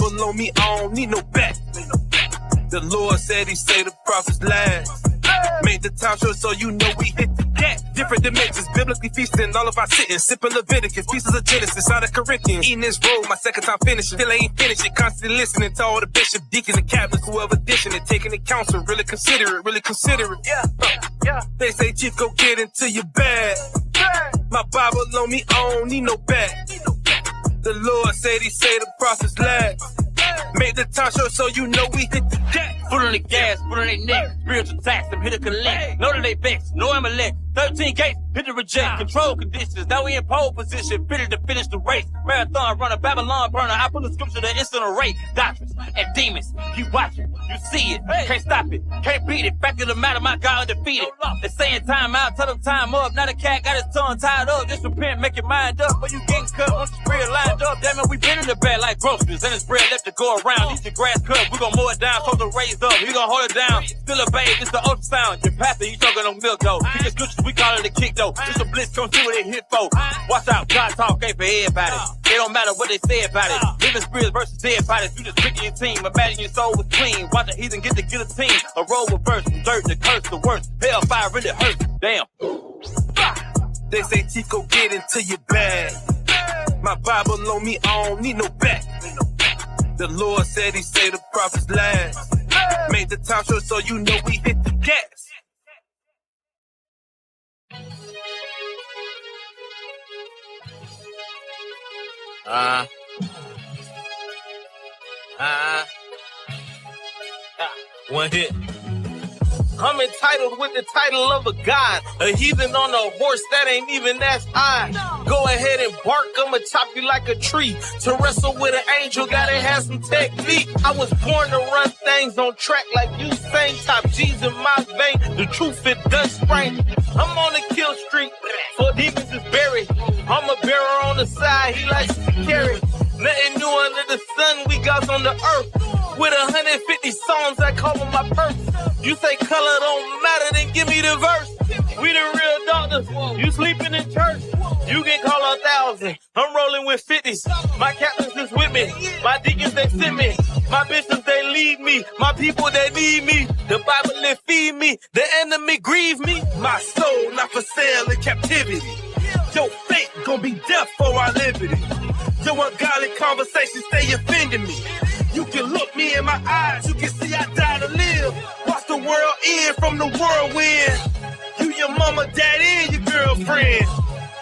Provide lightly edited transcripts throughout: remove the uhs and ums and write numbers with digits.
Bible on me, I don't need no back. The Lord said he say the prophets last. Made the time short so you know we hit the gas. Different dimensions, biblically feasting, all of our sitting, sipping Leviticus, pieces of Genesis, out of Corinthians. Eating this roll, my second time finishing. Still ain't finished it, constantly listening to all the bishop, deacons, and captains, whoever dishing it, taking it counsel, really consider it, Yeah. They say, Chief, go get into your bag. My Bible on me, I don't need no back. The Lord said he say the prophets last. Made the time short so you know we hit the gas. Foot on the gas, foot on their neck. Spiritual tax, them hit a collect. Know that they vex, know I'm elect. 13 gates, hit to reject. Control conditions, now we in pole position. Fitted to finish the race. Marathon runner, Babylon burner. I put the scripture to instant array. Doctrines and demons, keep watching. You see it, can't stop it, can't beat it. Back to the matter, my God undefeated. They saying time out, tell them time up. Now the cat got his tongue tied up. Just repent, make your mind up. But you getting cut once the spread lined up. Damn it, we been in the bed like groceries. And it's bread left to go around. These the grass cut, we gon' mow it down. So the raised up, we gon' hold it down. Still a babe, it's the ultrasound. Your pastor, you talking on milk though. He gets scriptures, we call it a kick though. It's a blitz, come through with it hit for. Watch out, God talk ain't for everybody. It don't matter what they say about it. Living spirits versus dead bodies. You just picking your team. Imagine your soul was clean. Watch a heathen get the guillotine. A roll reverse, from dirt to curse, the worst. Hellfire really hurts. Damn. They say, Chief, go get into your bag. My Bible on me, I don't need no back. The Lord said he say the prophets last. Made the time short so you know we hit the gas. One hit. I'm entitled with the title of a god. A heathen on a horse that ain't even that high. Go ahead and bark, I'ma chop you like a tree. To wrestle with an angel, gotta have some technique. I was born to run things on track like Usain. Top G's in my vein, the truth it does spring. I'm on the kill streak, for demons is buried. I'm a bearer on the side, he likes to carry. Nothing new under the sun, we got on the earth. With 150 songs, I call them my purse. You say color don't matter, then give me the verse. We the real doctors, you sleeping in church. You can call 1,000, I'm rolling with 50s. My captains is with me, my deacons they send me. My bishops they lead me, my people they need me. The Bible they feed me, the enemy grieve me. My soul not for sale in captivity. Your fate gon' be death for our liberty. Your ungodly conversations stay offending me. You can look me in my eyes, you can see I die to live. Watch the world end from the whirlwind. You, your mama, daddy, and your girlfriend.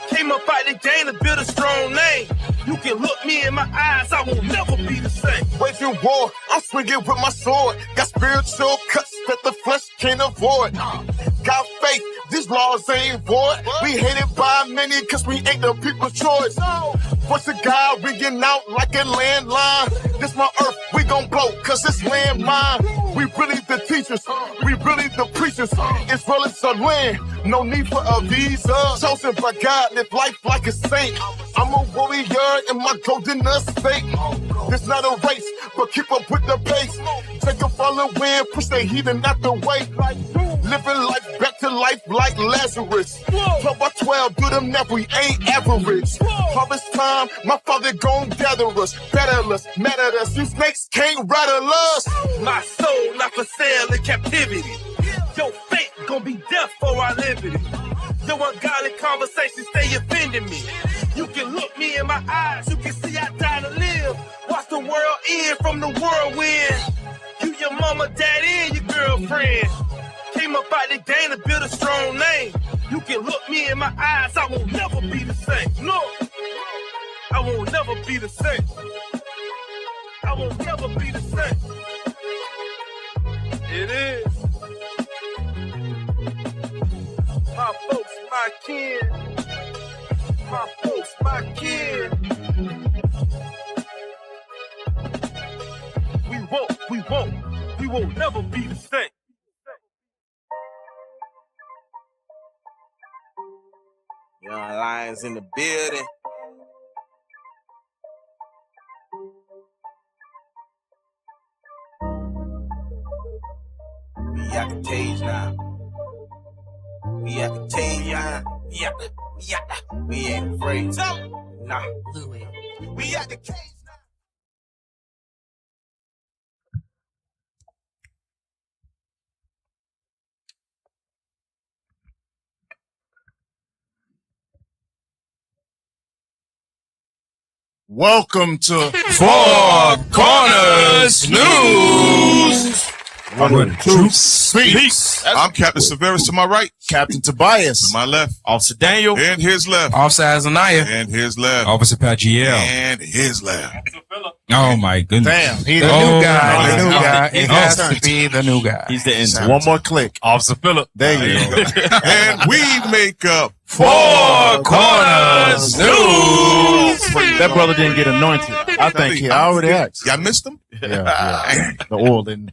Came up out the game to build a strong name. You can look me in my eyes, I will never be the same. Waging war, I'm swinging with my sword. Got spiritual cuts that the flesh can't avoid. Got faith, these laws ain't void. We hated by many cause we ain't the people's choice. Voice of God ringing out like a landline. This my earth, we gon' blow cause it's landmine. We really the teachers, we really the preachers. Israelites are land, no need for a visa. Chosen by God, live life like a saint. I'm a warrior in my golden estate. It's not a race, but keep up with the pace. Take a falling wind, push the heathen out the way. Living life back to life like Lazarus. 12 by 12, do them now, we ain't average. Harvest time, my father gon' gather us. Better us, mad at us, you snakes can't rattle us. My soul not for sale in captivity. Your fate gon' be death for our liberty. Your ungodly conversations stay offending me. You can look me in my eyes, you can see I die to live. Watch the world end from the whirlwind. You, your mama, daddy, and your girlfriend. Came up out the game to build a strong name. You can look me in my eyes, I will never be the same. No, I will never be the same. I will never be the same. It is. My folks, my kin. My folks, my kin. We will never be the same. Young Lions in the building. We at the cage now. We at the cage now. We ain't afraid. Nah. We at the cage. Welcome to Four Corners News. When Truth Speaks. I'm Captain Severus to my right, Captain Tobias. to my left, Officer Daniel. and his left, Officer Azaniah. and his left, Officer Pagiel. and his left. Oh my goodness. Damn, he's The the new new guy. The new guy. He's It the has intern. to be the new guy. He's the intern. One more click. Officer Phillip. There you go. And we make up Four Corners News. That brother didn't get anointed. I think I already asked. Y'all missed them? Yeah. The oil didn't.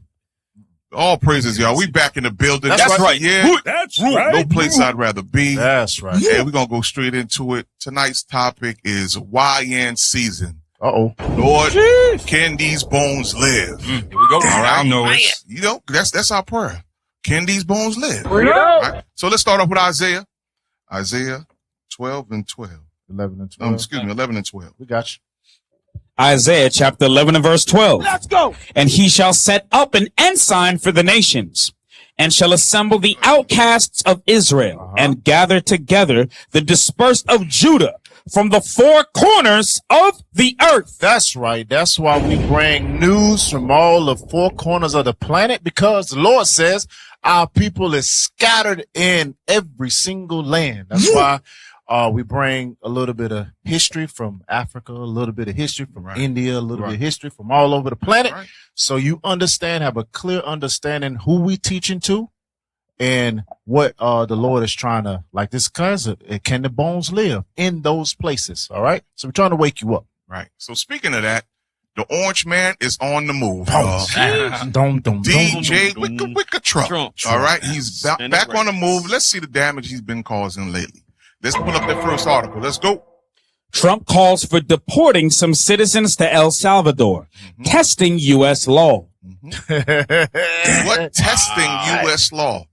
All praises, y'all. We back in the building. That's right. Yeah. That's No place I'd rather be. That's right. And we're going to go straight into it. Tonight's topic is YN season. Uh-oh. Lord, can these bones live? Here we go. All right. I know it. You know, that's our prayer. Can these bones live? Bring it All out. right. So let's start off with Isaiah. Isaiah 12 and 12. 11 and 12. Excuse me, 11 and 12. We got you. Isaiah chapter 11 and verse 12. Let's go. And he shall set up an ensign for the nations, and shall assemble the outcasts of Israel, and gather together the dispersed of Judah from the four corners of the earth. That's right. That's why we bring news from all the four corners of the planet, because the Lord says our people is scattered in every single land. That's why we bring a little bit of history from Africa, a little bit of history from India, a little bit of history from all over the planet. Right. So you understand, have a clear understanding who we teaching to and what the Lord is trying to, like this cousin, can the bones live in those places? All right. So we're trying to wake you up. Right. So speaking of that, the Orange Man is on the move. DJ Wicka Trump. All right. He's back on the move. Let's see the damage he's been causing lately. Let's pull up that first article. Let's go. Trump calls for deporting some citizens to El Salvador, testing U.S. law. What testing U.S. law?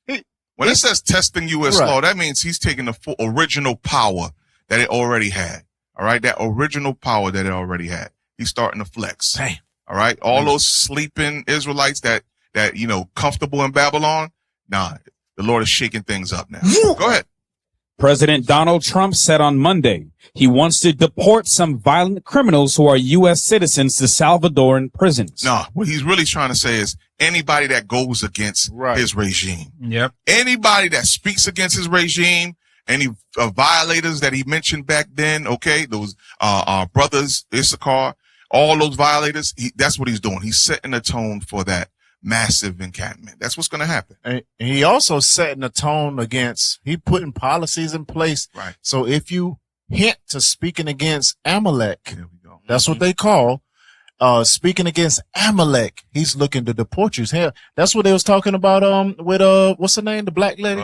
When it says testing U.S. law, that means he's taking the full original power that it already had. All right. That original power that it already had. He's starting to flex. Damn. All right. All those sleeping Israelites that, comfortable in Babylon. Nah, the Lord is shaking things up now. Go ahead. President Donald Trump said on Monday he wants to deport some violent criminals who are U.S. citizens to Salvadoran prisons. No, what he's really trying to say is anybody that goes against his regime. Yep. Anybody that speaks against his regime, any violators that he mentioned back then, okay, those brothers, Issachar, all those violators, that's what he's doing. He's setting the tone for that massive encampment. That's what's going to happen. And he also setting the tone against, he putting policies in place. Right. So if you hint to speaking against Amalek, There we go. that's what they call, speaking against Amalek, he's looking to deport you. Hell, that's what they was talking about, with, what's her name? The black lady?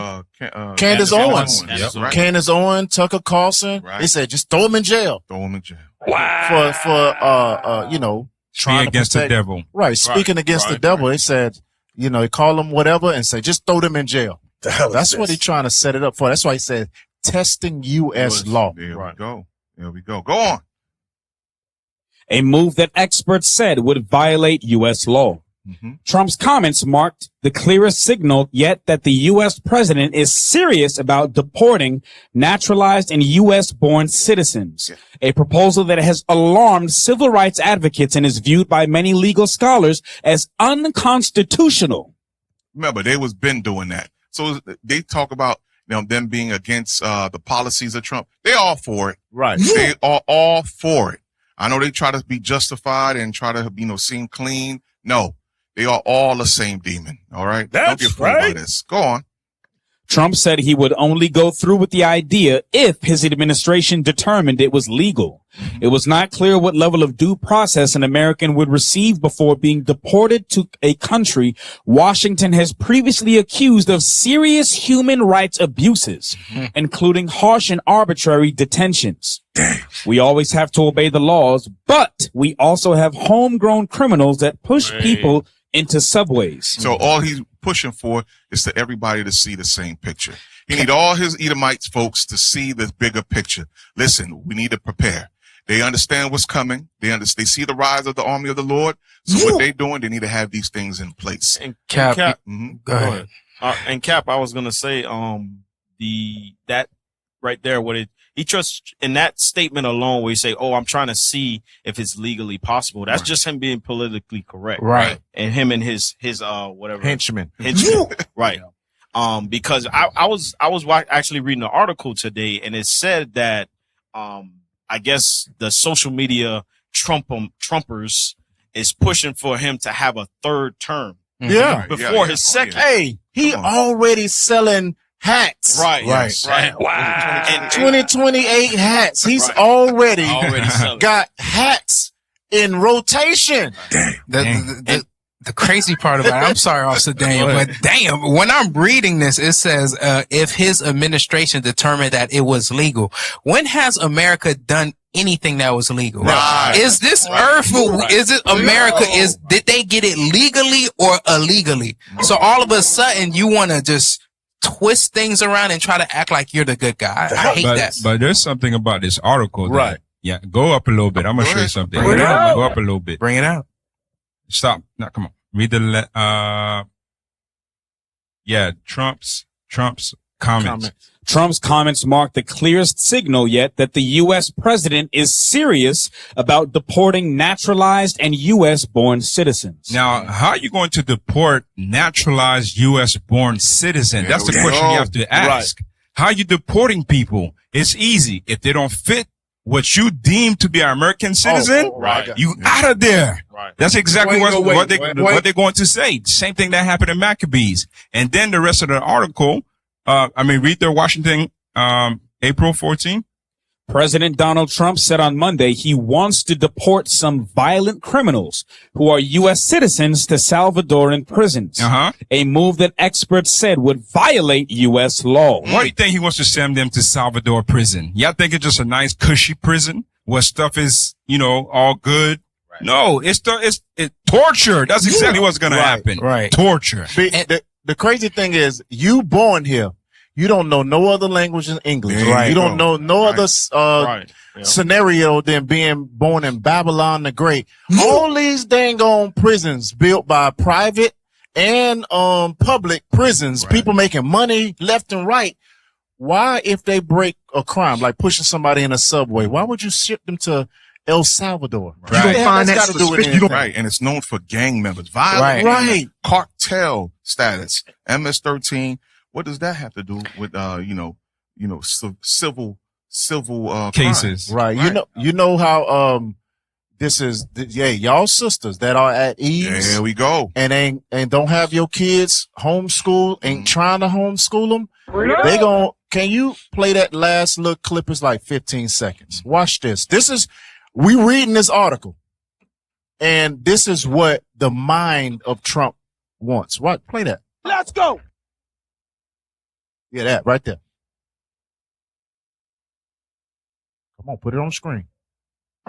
Candace Owens. Yep. Right. Candace Owens, Tucker Carlson. Right. They said, just throw him in jail Throw him in jail. for trying to against protect, the devil. Right. Speaking against the devil. They said, they call him whatever and say, just throw them in jail. That's what he's trying to set it up for. That's why he said testing U.S. law. There we go. There we go. Go on. A move that experts said would violate U.S. law. Trump's comments marked the clearest signal yet that the U.S. president is serious about deporting naturalized and U.S.-born citizens, a proposal that has alarmed civil rights advocates and is viewed by many legal scholars as unconstitutional. Remember, they was been doing that. So they talk about them being against the policies of Trump. They're all for it. Right. They are all for it. I know they try to be justified and try to, seem clean. No. They are all the same demon. All right. Don't get fooled by this. Go on. Trump said he would only go through with the idea if his administration determined it was legal. It was not clear what level of due process an American would receive before being deported to a country Washington has previously accused of serious human rights abuses, including harsh and arbitrary detentions. We always have to obey the laws, but we also have homegrown criminals that push people into subways. So all he's pushing for is to everybody to see the same picture. He need all his Edomites folks to see the bigger picture. Listen, we need to prepare. They understand what's coming. They see the rise of the army of the Lord. So what they doing, they need to have these things in place. And Cap, Go ahead. and Cap, I was gonna say, that right there, what He trusts in that statement alone where you say, oh, I'm trying to see if it's legally possible. That's just him being politically correct. Right. And him and his whatever. Henchman. Right. Because I was actually reading an article today, and it said that, I guess the social media Trumpers is pushing for him to have a third term. Yeah. Before his second. Hey, he already selling hats. Right. Wow. And 2028 hats. He's already selling. got hats in rotation. The crazy part about it, I'm sorry, Officer Daniel, but damn, when I'm reading this, it says, if his administration determined that it was legal. When has America done anything that was legal? Right. Is this earth, is it America, did they get it legally or illegally? So all of a sudden you want to just twist things around and try to act like you're the good guy. I hate that. But there's something about this article. Right. Yeah. Go up a little bit. I'm going to show you something. Bring it out. Go up a little bit. Bring it out. Stop. No, come on. Read the, Trump's comments. Trump's comments mark the clearest signal yet that the U.S. president is serious about deporting naturalized and U.S.-born citizens. Now, how are you going to deport naturalized U.S.-born citizens? That's the question you have to ask. Right. How are you deporting people? It's easy. If they don't fit what you deem to be an American citizen, you out of there. Right. That's exactly what they're going to say. Same thing that happened in Maccabees. And then the rest of the article, read the Washington, April 14. President Donald Trump said on Monday he wants to deport some violent criminals who are U.S. citizens to Salvadoran prisons. A move that experts said would violate U.S. law. Why do you think he wants to send them to Salvador prison? Y'all think it's just a nice cushy prison where stuff is, all good? Right. No, it's torture. That's exactly what's going to happen. Right. Torture. The crazy thing is, you born here. You don't know no other language than English. Right. You don't know no other scenario than being born in Babylon the Great. All these dang on prisons built by private and public prisons, people making money left and right. Why, if they break a crime, like pushing somebody in a subway, why would you ship them to El Salvador? Right. You don't find that suspicious. Right. And it's known for gang members. Violent. Right. Cartel status. MS-13. What does that have to do with, civil cases? Crimes? Right. You know how, this is, y'all sisters that are at ease. There we go. And don't have your kids homeschool, ain't trying to homeschool them. Can you play that last little clip? It's like 15 seconds. Watch this. We reading this article, and this is what the mind of Trump wants. What? Play that. Let's go. Yeah, that right there. Come on, put it on screen.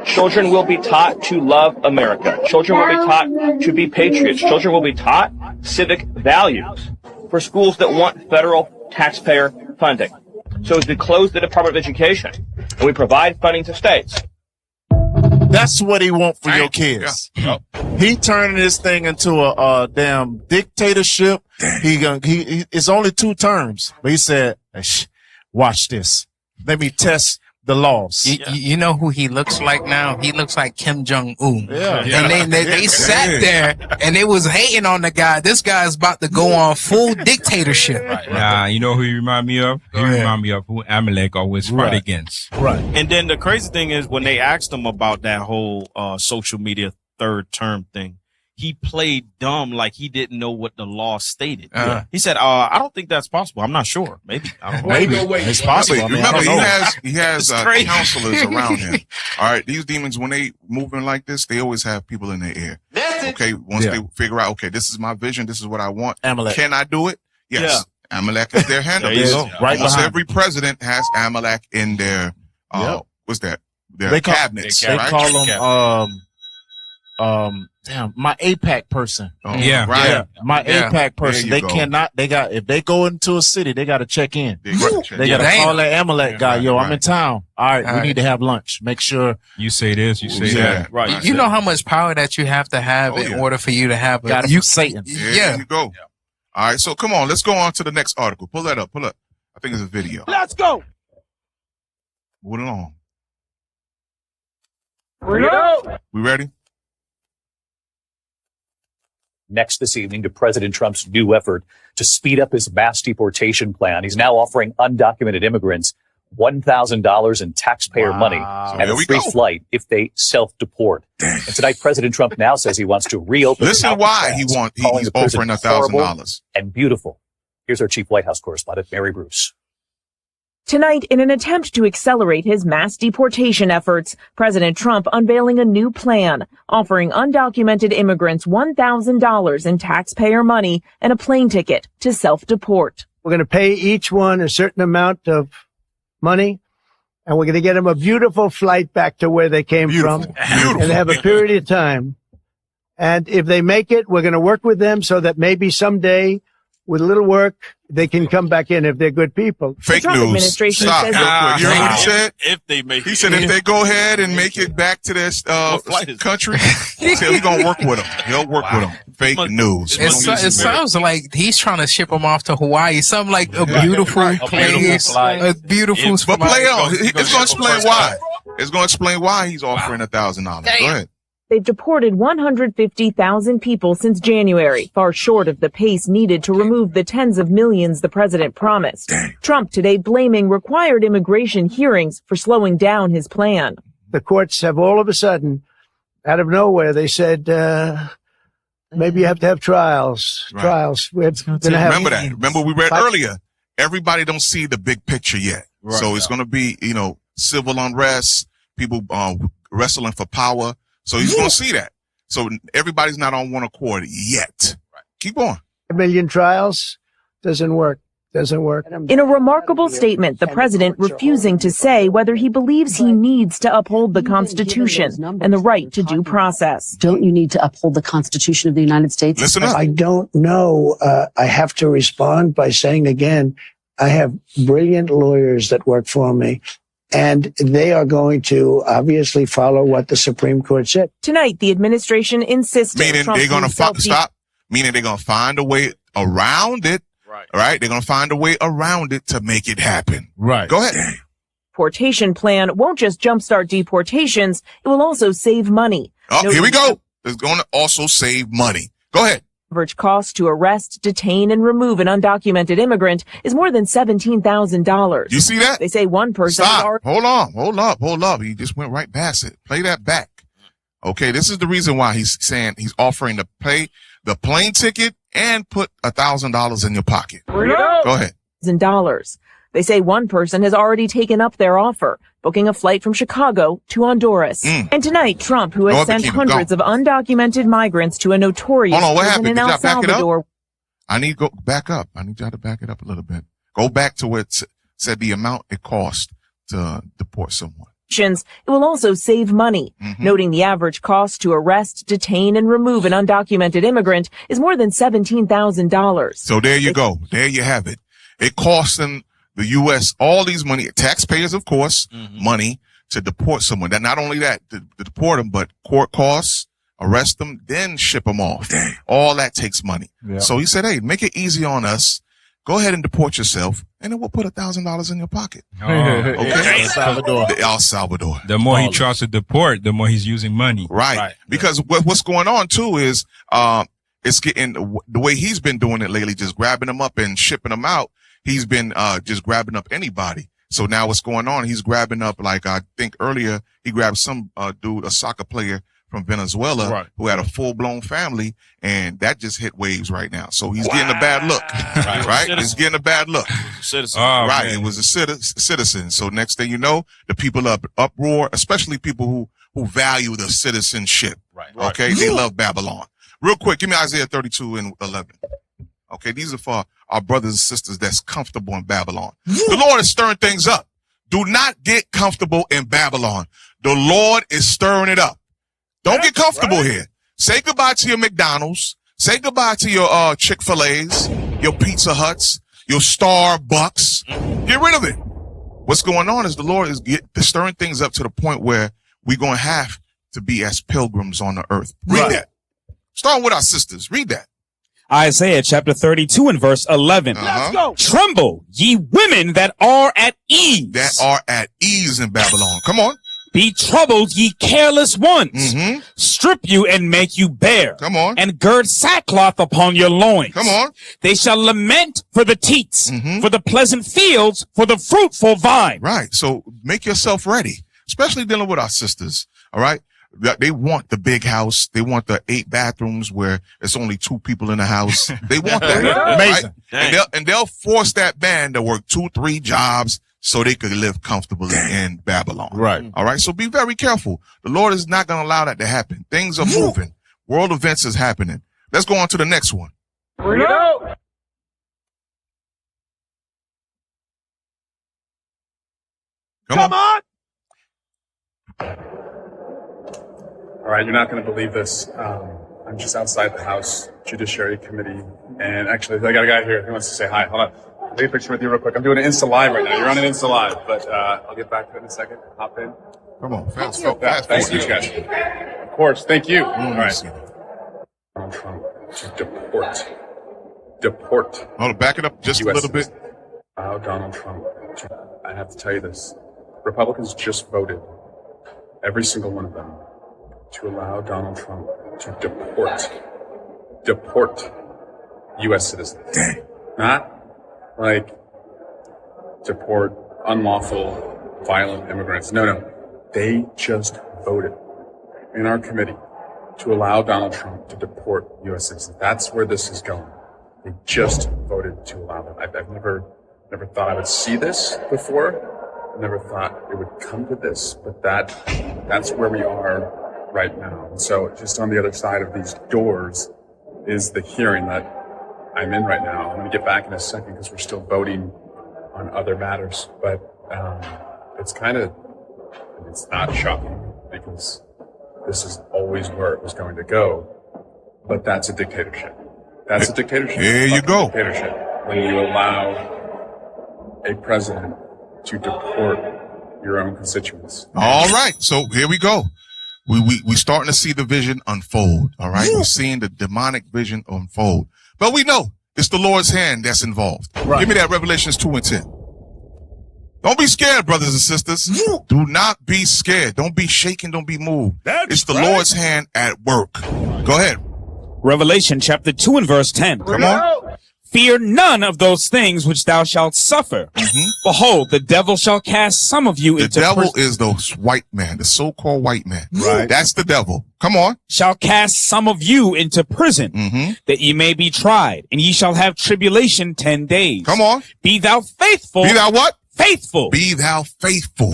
Children will be taught to love America. Children will be taught to be patriots. Children will be taught civic values for schools that want federal taxpayer funding. So as we close the Department of Education and we provide funding to states. That's what he want for your kids. Yeah. He turning this thing into a damn dictatorship. It's only 2 terms, but he said, watch this. Let me test the laws. You know who he looks like now? He looks like Kim Jong-un. Yeah. And they sat there and they was hating on the guy. This guy's about to go on full dictatorship. Nah, you know who he remind me of? He remind me of who Amalek always fight against. Right. And then the crazy thing is when they asked him about that whole social media third term thing, he played dumb like he didn't know what the law stated. He said, I don't think that's possible. I'm not sure. Maybe. I don't know. Maybe. It's possible. I mean, Remember, I don't know. he has counselors around him. All right. These demons, when they moving like this, they always have people in their ear. Okay. Once they figure out, okay, this is my vision. This is what I want. Amalek. Can I do it? Yes. Yeah. Amalek is their handler. There you go. Right Almost behind every president has Amalek in their, what's that? Their cabinets. They right? call them, my APAC person. Oh, Yeah. Right. Yeah. My APAC person. There They you go. cannot, if they go into a city, they got to check in. They got to check They got to Damn. call that Amalek guy. Yo, I'm in town. All right. We need to have lunch. Make sure. You say this, you say that. Right. You know how much power that you have to have in order for you to have Got it from Satan. There you go. All right. So come on. Let's go on to the next article. Pull that up. Pull up. I think it's a video. Let's go. Moving along. We We ready? Next this evening to President Trump's new effort to speed up his mass deportation plan. He's now offering undocumented immigrants $1,000 in taxpayer money and Here a we free go. flight if they self-deport. And tonight, President Trump now says he wants to reopen. Listen why he's offering $1,000 and beautiful. Here's our chief White House correspondent, Mary Bruce. Tonight, in an attempt to accelerate his mass deportation efforts, President Trump unveiling a new plan, offering undocumented immigrants $1,000 in taxpayer money and a plane ticket to self-deport. We're going to pay each one a certain amount of money, and we're going to get them a beautiful flight back to where they came from. And they have a period of time. And if they make it, we're going to work with them so that maybe someday, with a little work, they can come back in if they're good people. Fake Trump news. administration Stop. says You heard what he said? If they make He said if they go ahead and make it back to this country, he said he's going to work with them. He'll work with them. Fake news. It sounds like he's trying to ship them off to Hawaii. Something like a beautiful place, a beautiful But play on. It's going to explain why. It's going to explain why he's offering $1,000. Go ahead. they've deported 150,000 people since January, far short of the pace needed to remove the tens of millions the president promised. Trump today blaming required immigration hearings for slowing down his plan. The courts have all of a sudden, out of nowhere, they said, maybe you have to have trials. Right. Trials. We're going to have. Remember that. Remember we read earlier. Everybody don't see the big picture yet. Right. So it's going to be, civil unrest, people wrestling for power. So he's going to see that. So everybody's not on one accord yet. Right. Keep on. A million trials doesn't work. Doesn't work. In a remarkable statement, the president refusing to say whether he believes he needs to uphold the Constitution and the right to due process. Don't you need to uphold the Constitution of the United States? Listen up. I don't know. I have to respond by saying again, I have brilliant lawyers that work for me, and they are going to obviously follow what the Supreme Court said. Tonight, the administration insisted. Meaning they're going to stop. Meaning they're going to find a way around it. Right. They're going to find a way around it to make it happen. Right. Go ahead. Deportation plan won't just jumpstart deportations. It will also save money. Oh, here we go. It's going to also save money. Go ahead. Average cost to arrest, detain, and remove an undocumented immigrant is more than $17,000. You see that? They say one person. Stop. Hold up. He just went right past it. Play that back. Okay. This is the reason why he's saying he's offering to pay the plane ticket and put $1,000 in your pocket. Go ahead. $1,000. They say one person has already taken up their offer, booking a flight from Chicago to Honduras. And tonight, Trump, who has sent hundreds of undocumented migrants to a notorious prison in El Salvador. I need to go back up. I need y'all to back it up a little bit. Go back to where it said the amount it cost to deport someone. It will also save money, noting the average cost to arrest, detain, and remove an undocumented immigrant is more than $17,000. So there you go. There you have it. It costs them, the U.S., all these money, taxpayers, of course, money to deport someone. That not only that, to deport them, but court costs, arrest them, then ship them off. All that takes money. Yeah. So he said, hey, make it easy on us. Go ahead and deport yourself, and then we'll put $1,000 in your pocket. Okay. El Salvador. The more he tries to deport, the more he's using money. Right. Because what's going on too is, it's getting the way he's been doing it lately, just grabbing them up and shipping them out. He's been, just grabbing up anybody. So now what's going on? He's grabbing up, like I think earlier, he grabbed some, dude, a soccer player from Venezuela who had a full-blown family, and that just hit waves right now. So he's getting a bad look, right? He's getting a bad look. It was a citizen. So next thing you know, the people uproar, especially people who value the citizenship. Okay, they love Babylon. Real quick, give me Isaiah 32:11. Okay, these are for our brothers and sisters that's comfortable in Babylon. The Lord is stirring things up. Do not get comfortable in Babylon. The Lord is stirring it up. Don't get comfortable here. Say goodbye to your McDonald's. Say goodbye to your Chick-fil-A's, your Pizza Huts, your Starbucks. Get rid of it. What's going on is the Lord is stirring things up to the point where we're going to have to be as pilgrims on the earth. Read that. Starting with our sisters. Read that. Isaiah chapter 32 and verse 11. Let's go. Tremble, ye women that are at ease. That are at ease in Babylon. Come on. Be troubled, ye careless ones. Mm-hmm. Strip you and make you bare. Come on. And gird sackcloth upon your loins. Come on. They shall lament for the teats, for the pleasant fields, for the fruitful vine. Right. So make yourself ready, especially dealing with our sisters. All right. They want the big house. They want the 8 bathrooms where it's only 2 people in the house. They want that. Amazing. Right? And they'll force that man to work 2-3 jobs so they could live comfortably in Babylon. Right. All right. So be very careful. The Lord is not going to allow that to happen. Things are moving. World events is happening. Let's go on to the next one. Bring it out. Come on. All right, you're not going to believe this. I'm just outside the House Judiciary Committee, and actually, I got a guy here who wants to say hi. Hold on. I'll take a picture with you real quick. I'm doing an Insta Live right now. You're on an Insta Live, but I'll get back to it in a second. Hop in. Come on, fast. Thank you, guys. Of course, thank you. All right. Donald Trump to deport. Hold on, back it up just a little bit. Allow Donald Trump. I have to tell you this. Republicans just voted, every single one of them, to allow Donald Trump to deport U.S. citizens. Dang. Not like deport unlawful, violent immigrants. No. They just voted in our committee to allow Donald Trump to deport U.S. citizens. That's where this is going. They just voted to allow them. I've never thought I would see this before. I never thought it would come to this, but that's where we are right now. And so just on the other side of these doors is the hearing that I'm in right now. I'm going to get back in a second because we're still voting on other matters, but it's not shocking because this is always where it was going to go, but that's a dictatorship. That's a dictatorship. There you go. Dictatorship. When you allow a president to deport your own constituents. All right. So here we go. We starting to see the vision unfold. All right. We're seeing the demonic vision unfold, but we know it's the Lord's hand that's involved. Right. Give me that Revelations 2:10. Don't be scared, brothers and sisters. Do not be scared. Don't be shaken. Don't be moved. It's the Lord's hand at work. Go ahead. Revelation chapter 2 and verse 10. Come on. Fear none of those things which thou shalt suffer. Behold, the devil shall cast some of you into prison. The devil is the white man, the so-called white man. Right. That's the devil. Come on. Shall cast some of you into prison, that ye may be tried, and ye shall have tribulation 10 days. Come on. Be thou faithful. Be thou what? Faithful. Be thou faithful.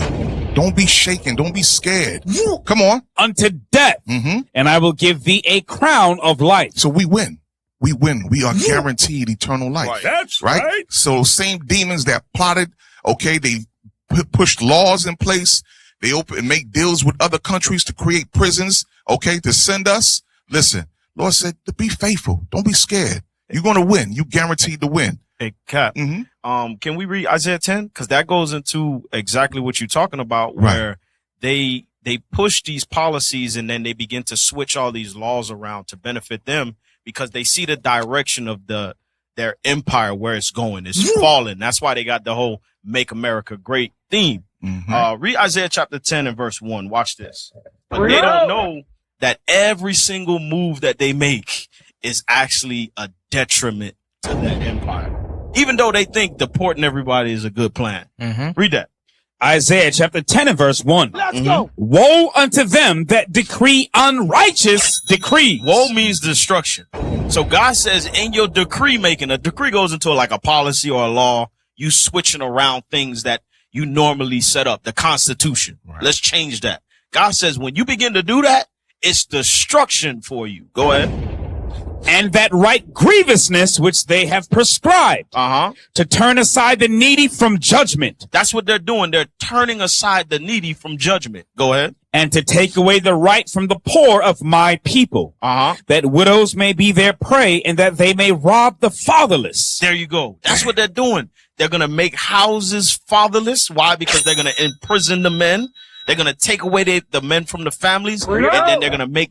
Don't be shaken. Don't be scared. Come on. Unto death. And I will give thee a crown of life. So we win. We win. We are guaranteed eternal life. Right. That's right. So same demons that plotted, okay, they pushed laws in place. They open and make deals with other countries to create prisons, okay, to send us. Listen, Lord said to be faithful. Don't be scared. You're going to win. You guaranteed to win. Hey, Cap, can we read Isaiah 10? Because that goes into exactly what you're talking about, where they push these policies and then they begin to switch all these laws around to benefit them because they see the direction of their empire, where it's going. It's falling. That's why they got the whole Make America Great theme. Read Isaiah chapter 10 and verse 1. Watch this. But they don't know that every single move that they make is actually a detriment to that empire. Even though they think deporting everybody is a good plan. Read that. Isaiah chapter 10 and verse 1. Let's go. Woe unto them that decree unrighteous decrees. Woe means destruction. So God says in your decree making, a decree goes into like a policy or a law. You switching around things that you normally set up, the Constitution. Let's change that. God says when you begin to do that, it's destruction for you. Go ahead. And that right grievousness which they have prescribed to turn aside the needy from judgment. That's what they're doing. They're turning aside the needy from judgment. Go ahead. And to take away the right from the poor of my people, that widows may be their prey and that they may rob the fatherless. There you go. That's what they're doing. They're going to make houses fatherless. Why? Because they're going to imprison the men. They're going to take away the men from the families, and then they're going to make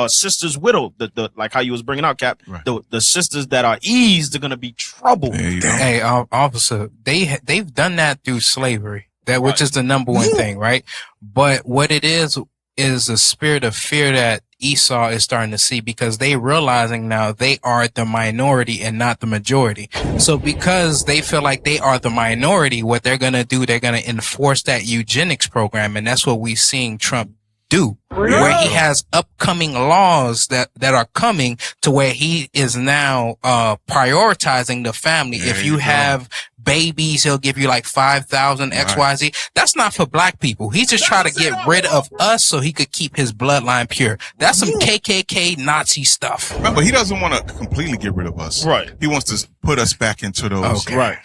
sisters widow. The like how you was bringing out, Cap. Right. The sisters that are eased are going to be trouble. Hey, officer, they've done that through slavery. Which is the number one thing, right? But what it is a spirit of fear that Esau is starting to see, because they realizing now they are the minority and not the majority. So because they feel like they are the minority, what they're going to do, they're going to enforce that eugenics program. And that's what we're seeing Trump do, where he has upcoming laws that are coming to where he is now prioritizing the family. If you have babies, he'll give you like 5,000 XYZ. That's not for black people. He's just trying to get rid of us so he could keep his bloodline pure. That's some KKK Nazi stuff. Remember, he doesn't want to completely get rid of us. Right. He wants to put us back into those. Okay. Right.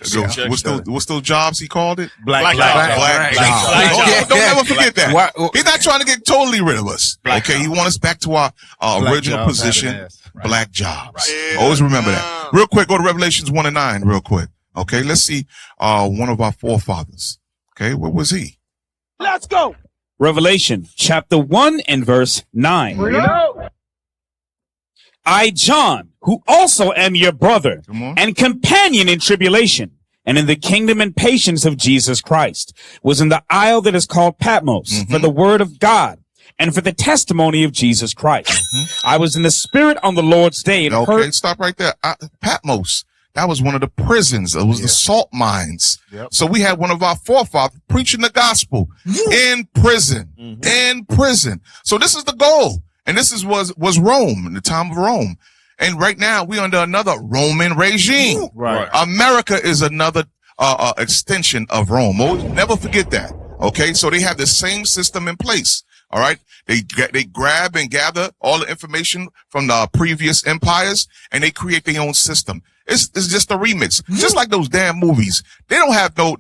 What's those jobs he called it? Black jobs. Don't ever forget that. He's not trying to get totally rid of us. Okay. He wants us back to our original position. Black jobs. Always remember that. Real quick, go to Revelations 1:9 real quick. Okay, let's see one of our forefathers. Okay, what was he? Let's go. Revelation chapter 1 and verse 9. I, John, who also am your brother and companion in tribulation and in the kingdom and patience of Jesus Christ, was in the isle that is called Patmos for the word of God and for the testimony of Jesus Christ. I was in the spirit on the Lord's day and heard. Stop right there. Patmos. That was one of the prisons. It was the salt mines. Yep. So we had one of our forefathers preaching the gospel in prison, in prison. So this is the goal. And this was Rome, in the time of Rome. And right now we're under another Roman regime. Right. America is another, extension of Rome. Never forget that. Okay. So they have the same system in place. All right. They grab and gather all the information from the previous empires and they create their own system. It's just a remix. Just like those damn movies. They don't have no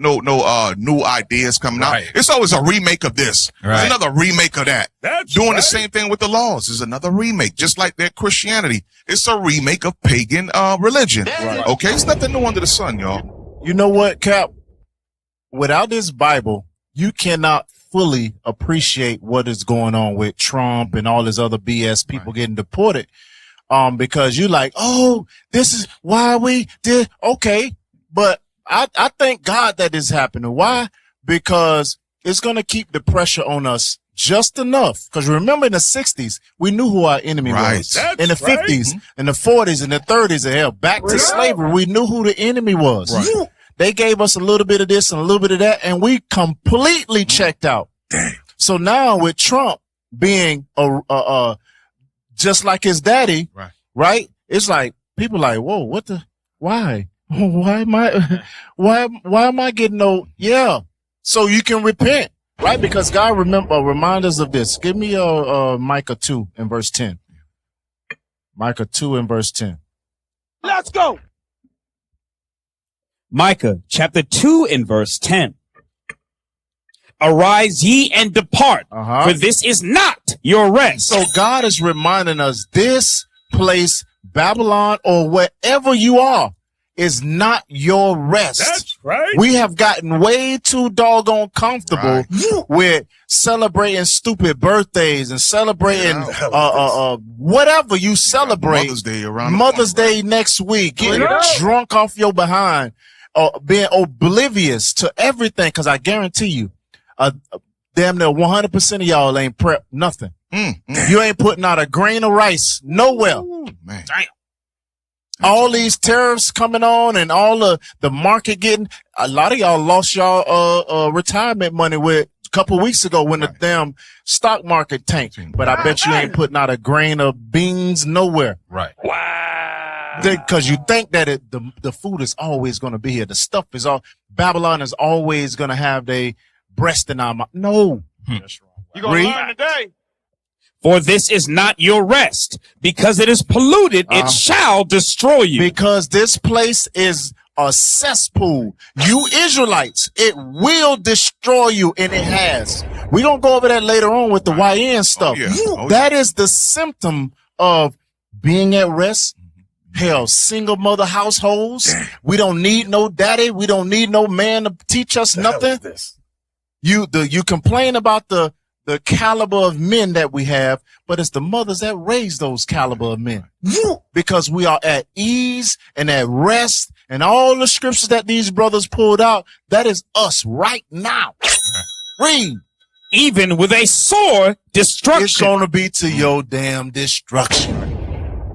new ideas coming out. It's always a remake of this. There's another remake of that. Doing the same thing with the laws is another remake. Just like their Christianity. It's a remake of pagan, religion. Okay. It's nothing new under the sun, y'all. You know what, Cap? Without this Bible, you cannot fully appreciate what is going on with Trump and all this other BS, people getting deported. Because you like, oh, this is why we did. Okay. But I thank God that is happening. Why? Because it's going to keep the pressure on us just enough. Cause remember in the 60s, we knew who our enemy was. In the 50s, in the 40s, in the 30s, and hell, back to slavery, we knew who the enemy was. They gave us a little bit of this and a little bit of that, and we completely checked out. So now with Trump being just like his daddy, right? It's like people like, whoa, why am I getting no? Yeah. So you can repent, right? Because God remind us of this. Give me Micah 2 and verse 10. Micah 2 and verse 10. Let's go. Micah chapter 2 and verse 10. Arise ye and depart, for this is not your rest. So God is reminding us this place, Babylon, or wherever you are, is not your rest. That's right. We have gotten way too doggone comfortable with celebrating stupid birthdays and celebrating whatever you celebrate. Mother's Day next week, getting drunk off your behind, being oblivious to everything. Because I guarantee you, damn near 100% of y'all ain't prepped nothing. You ain't putting out a grain of rice nowhere. Man. Damn. All these tariffs coming on and all the market getting, a lot of y'all lost y'all retirement money with a couple weeks ago when the damn stock market tanked. But I bet you ain't putting out a grain of beans nowhere. Right. Wow. Because you think that the food is always going to be here. The stuff is Babylon is always going to have breast in our mouth. No. That's wrong. You're going to learn today. For this is not your rest. Because it is polluted, it shall destroy you. Because this place is a cesspool. You Israelites, it will destroy you, and it has. We're going to go over that later on with the YN stuff. That is the symptom of being at rest. Hell, single mother households. We don't need no daddy. We don't need no man to teach us nothing. You complain about the caliber of men that we have, but it's the mothers that raise those caliber of men. Because we are at ease and at rest, and all the scriptures that these brothers pulled out, that is us right now. Read. Even with a sword, destruction. It's going to be to your damn destruction.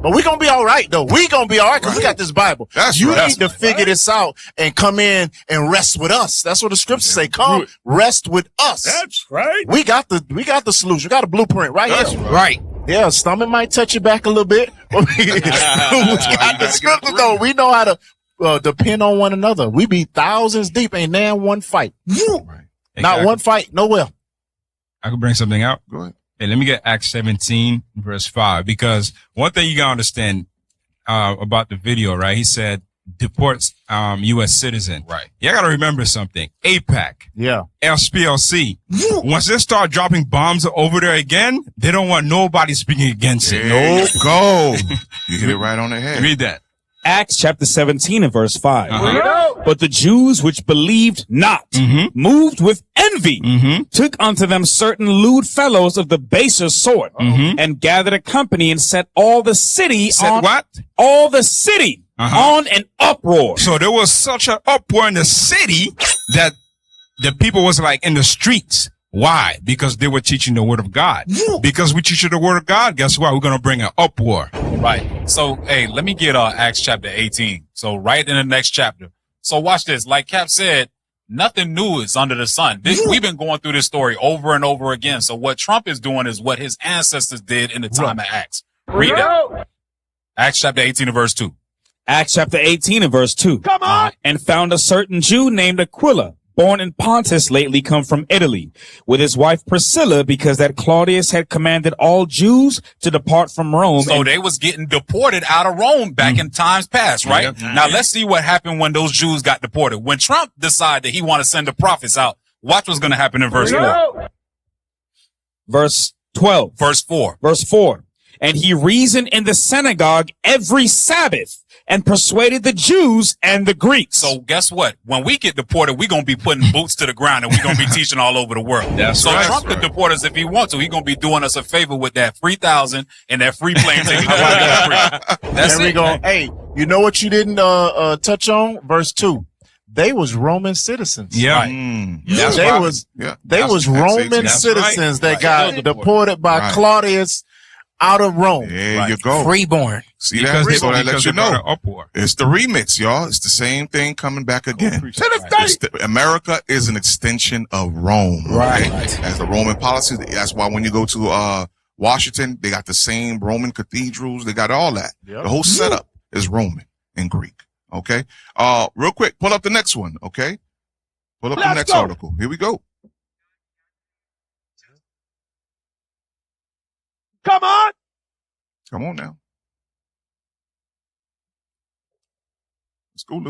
But we're going to be all right, though. We're going to be all right because we got this Bible. You need to figure this out and come in and rest with us. That's what the scriptures say. Come rest with us. That's right. We got the solution. We got a blueprint right here. Right. Yeah, stomach might touch your back a little bit. We got the scripture, though. We know how to depend on one another. We be thousands deep. Ain't now one fight. Not one fight, nowhere. I could bring something out. Go ahead. Hey, let me get Acts 17 verse 5, because one thing you gotta understand about the video, right? He said deports U.S. citizen. Right. You gotta remember something. APAC. Yeah. SPLC. Once they start dropping bombs over there again, they don't want nobody speaking against it. There you go. You hit it right on the head. Read that. Acts chapter 17 and verse 5. But the Jews which believed not, moved with envy, took unto them certain lewd fellows of the baser sort, and gathered a company and set all the city on an uproar. So there was such an uproar in the city that the people was like in the streets. Why? Because they were teaching the word of God. Because we teach the word of God, guess what? We're going to bring an uproar. Right. So, hey, let me get Acts chapter 18. So right in the next chapter. So watch this. Like Cap said, nothing new is under the sun. We've been going through this story over and over again. So what Trump is doing is what his ancestors did in the time of Acts. Read it. Acts chapter 18 and verse 2. Acts chapter 18 and verse 2. Come on. And found a certain Jew named Aquila, born in Pontus, lately come from Italy, with his wife Priscilla, because that Claudius had commanded all Jews to depart from Rome. So they was getting deported out of Rome back in times past, right? Now let's see what happened when those Jews got deported. When Trump decided that he want to send the prophets out, watch what's going to happen in verse 4. Verse 12. Verse 4. Verse 4. And he reasoned in the synagogue every Sabbath, and persuaded the Jews and the Greeks. So guess what? When we get deported, we're going to be putting boots to the ground and we're going to be teaching all over the world. So Trump could deport us if he wants to. He's going to be doing us a favor with that 3,000 and that free plane ticket. That's there we go. Hey, you know what you didn't touch on? Verse 2. They was Roman citizens. Yeah. Right. They was Roman citizens that got deported by Claudius out of Rome. There you go. Freeborn. See that? So that lets you know. It's the remix, y'all. It's the same thing coming back again. America is an extension of Rome. Right. As the Roman policy. That's why when you go to Washington, they got the same Roman cathedrals. They got all that. The whole setup is Roman and Greek. Okay. Real quick, pull up the next one. Okay. Pull up the next article. Here we go. Come on. Come on now. Let's go.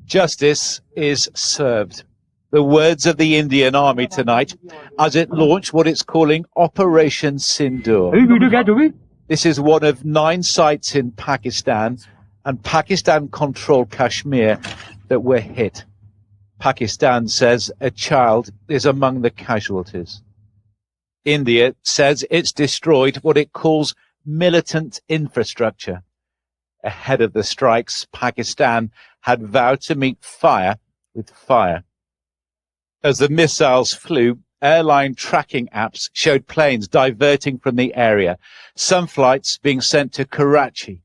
Justice is served. The words of the Indian Army tonight as it launched what it's calling Operation Sindoor. This is one of 9 sites in Pakistan and Pakistan-controlled Kashmir that were hit. Pakistan says a child is among the casualties. India says it's destroyed what it calls militant infrastructure. Ahead of the strikes, Pakistan had vowed to meet fire with fire. As the missiles flew, airline tracking apps showed planes diverting from the area, some flights being sent to Karachi.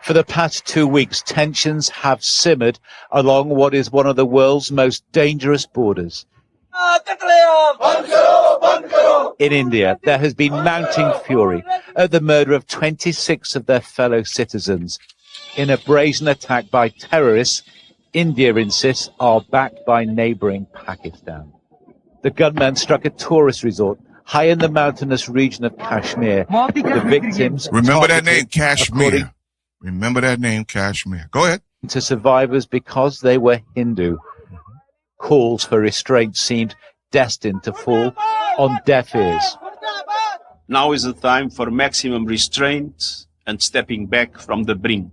For the past 2 weeks, tensions have simmered along what is one of the world's most dangerous borders. In India, there has been mounting fury at the murder of 26 of their fellow citizens. In a brazen attack by terrorists, India insists are backed by neighbouring Pakistan. The gunmen struck a tourist resort high in the mountainous region of Kashmir. The victims... Remember that name, Kashmir. Remember that name, Kashmir. Go ahead. ...to survivors because they were Hindu. Calls for restraint seemed destined to fall on deaf ears. Now is the time for maximum restraint and stepping back from the brink.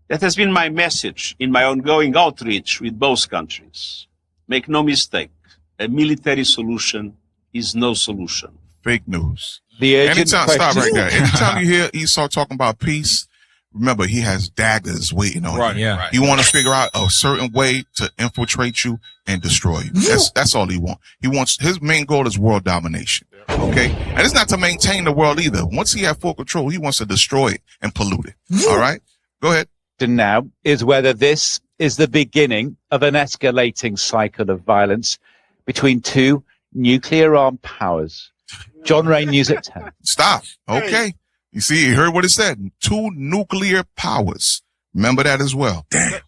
That has been my message in my ongoing outreach with both countries. Make no mistake, a military solution is no solution. Fake news. The Anytime, stop right there. Anytime you hear Esau talking about peace, remember he has daggers waiting on you. Yeah. He want to figure out a certain way to infiltrate you and destroy you. That's all he wants. His main goal is world domination. Okay? And it's not to maintain the world either. Once he has full control, he wants to destroy it and pollute it. All right? Go ahead. Now is whether this is the beginning of an escalating cycle of violence between two nuclear armed powers. John Ray, News at 10. Stop. Okay. You see, you heard what it said. 2 nuclear powers. Remember that as well. Damn.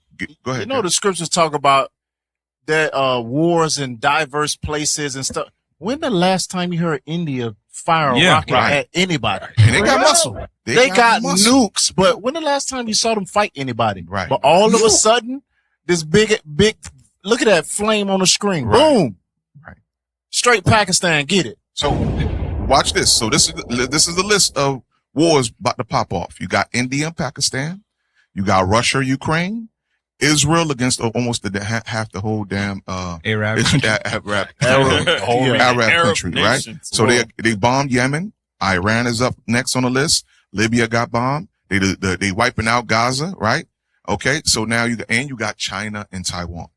Go ahead. You know, the scriptures talk about that wars in diverse places and stuff. When the last time you heard India fire a rocket at anybody? And they got muscle. They got nukes, but when the last time you saw them fight anybody? Right. But all of a sudden, this big, look at that flame on the screen. Right. Boom. Right. Straight Pakistan, get it. So watch this. So this is the list of wars about to pop off. You got India and Pakistan. You got Russia, Ukraine, Israel against almost half the whole damn Arab country, right? So they bombed Yemen. Iran is up next on the list. Libya got bombed. They wiping out Gaza, right? Okay, so now you got China and Taiwan.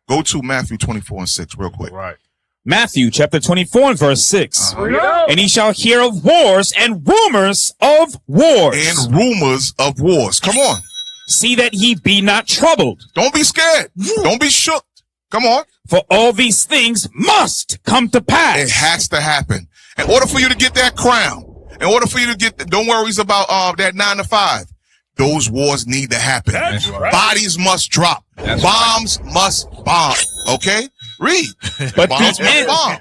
Go to Matthew 24:6 real quick. Right. Matthew chapter 24 and verse 6. And ye shall hear of wars and rumors of wars. And rumors of wars. Come on. See that ye be not troubled. Don't be scared. Don't be shook. Come on. For all these things must come to pass. It has to happen. In order for you to get that crown, in order for you to get, don't worries about that 9 to 5. Those wars need to happen. That's right. Bodies must drop. Bombs must bomb. Okay? Read. But bombs the must end. bomb.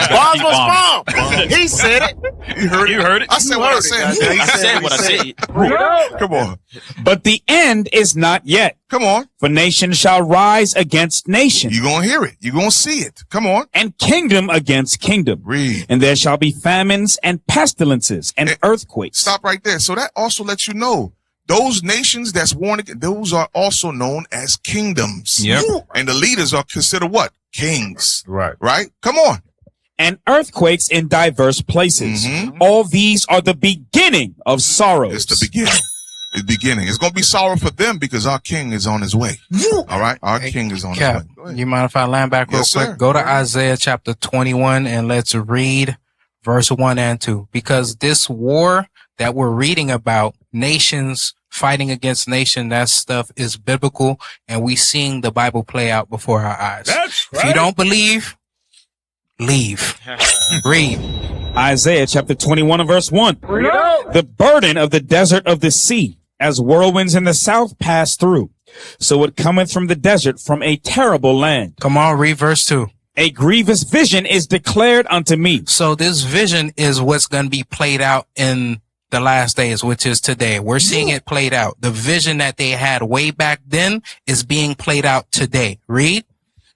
Bombs must bomb. He said it. You heard it? I said what I said. I said what I said. Come on. But the end is not yet. Come on. For nation shall rise against nation. You're going to hear it. You're going to see it. Come on. And kingdom against kingdom. Read. And there shall be famines and pestilences and earthquakes. Stop right there. So that also lets you know those nations that's warned against, those are also known as kingdoms. Yep. And the leaders are considered what? Kings. Right. Right? Come on. And earthquakes in diverse places. All these are the beginning of sorrows. It's the beginning. It's beginning. It's going to be sorrow for them because our king is on his way. All right? Our king is on his way. You mind if I land back real quick? Sir. Go to Isaiah chapter 21 and let's read verse 1 and 2. Because this war that we're reading about, nations fighting against nation, that stuff is biblical, and we seeing the Bible play out before our eyes. That's right. If you don't believe, leave. Read. Isaiah chapter 21 and verse 1. The burden of the desert of the sea, as whirlwinds in the south pass through. So it cometh from the desert, from a terrible land. Come on, read verse 2. A grievous vision is declared unto me. So this vision is what's going to be played out in the last days, which is today. We're seeing it played out. The vision that they had way back then is being played out today. Read.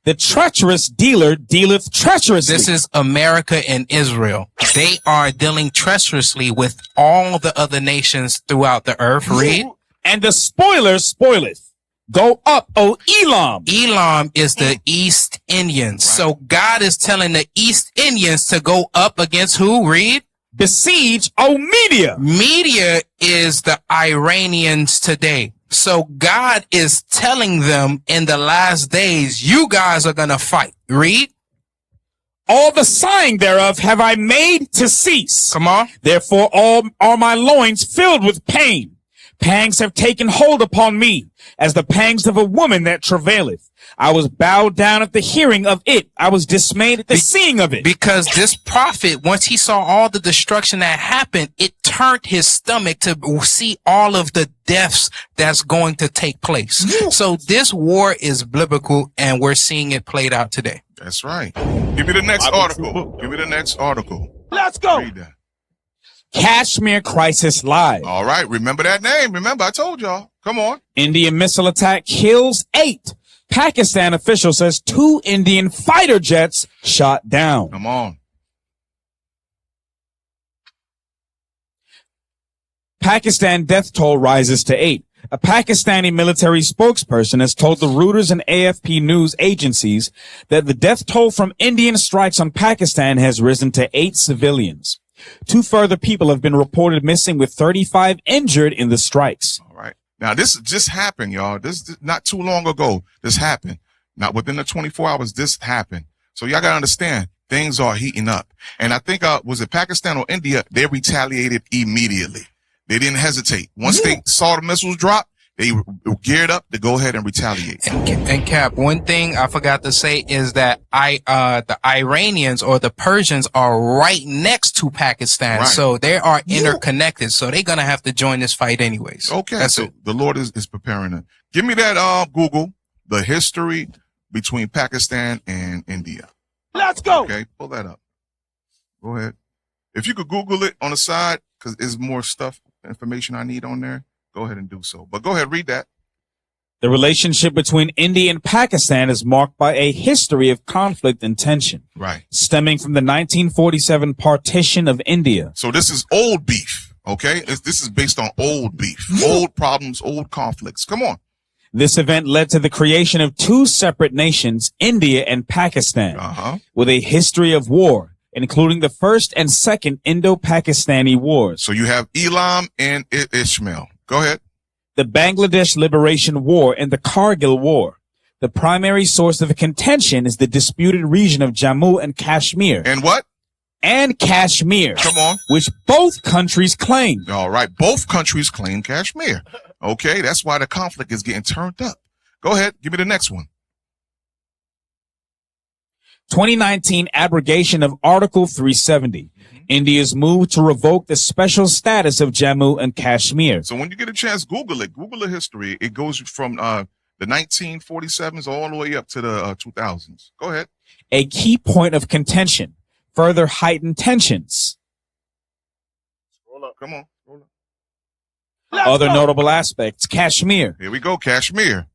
The treacherous dealer dealeth treacherously. This is America and Israel. They are dealing treacherously with all the other nations throughout the earth. Read. And the spoiler spoileth. Go up, O Elam. Elam is the East Indians. So God is telling the East Indians to go up against who? Read. Besiege, O Media. Media is the Iranians today. So God is telling them in the last days, you guys are going to fight. Read. All the sighing thereof have I made to cease. Come on. Therefore all are my loins filled with pain. Pangs have taken hold upon me, as the pangs of a woman that travaileth. I was bowed down at the hearing of it. I was dismayed at the seeing of it. Because this prophet, once he saw all the destruction that happened, it turned his stomach to see all of the deaths that's going to take place. So this war is biblical, and we're seeing it played out today. That's right. Give me the next article. Give me the next article. Let's go. Read that. Kashmir Crisis Live. All right. Remember that name. Remember, I told y'all. Come on. Indian missile attack kills 8. Pakistan official says 2 Indian fighter jets shot down. Come on. Pakistan death toll rises to 8. A Pakistani military spokesperson has told the Reuters and AFP news agencies that the death toll from Indian strikes on Pakistan has risen to 8 civilians. 2 further people have been reported missing, with 35 injured in the strikes. All right. Now, this just happened, y'all. This not too long ago. This happened. Not within the 24 hours, this happened. So y'all got to understand, things are heating up. And I think, was it Pakistan or India? They retaliated immediately. They didn't hesitate. Once they saw the missiles drop, they geared up to go ahead and retaliate. And Cap, one thing I forgot to say is that the Iranians or the Persians are right next to Pakistan. Right. So they are interconnected. So they're going to have to join this fight anyways. Okay. That's so it. the Lord is preparing them. Give me that, Google, the history between Pakistan and India. Let's go. Okay. Pull that up. Go ahead. If you could Google it on the side, because there's more information I need on there. Go ahead and do so. But go ahead, read that. The relationship between India and Pakistan is marked by a history of conflict and tension. Right. Stemming from the 1947 partition of India. So this is old beef, okay? This is based on old beef, old problems, old conflicts. Come on. This event led to the creation of 2 separate nations, India and Pakistan, with a history of war, including the First and Second Indo-Pakistani Wars. So you have Elam and Ishmael. Go ahead. The Bangladesh Liberation War and the Kargil War. The primary source of the contention is the disputed region of Jammu and Kashmir. And what? And Kashmir. Come on. Which both countries claim. All right. Both countries claim Kashmir. Okay. That's why the conflict is getting turned up. Go ahead. Give me the next one. 2019 abrogation of Article 370. India's move to revoke the special status of Jammu and Kashmir. So when you get a chance, Google it. Google the history. It goes from the 1947s all the way up to the 2000s. Go ahead. A key point of contention. Further heightened tensions. Scroll up. Come on. Scroll up. Other notable aspects. Kashmir. Here we go. Kashmir.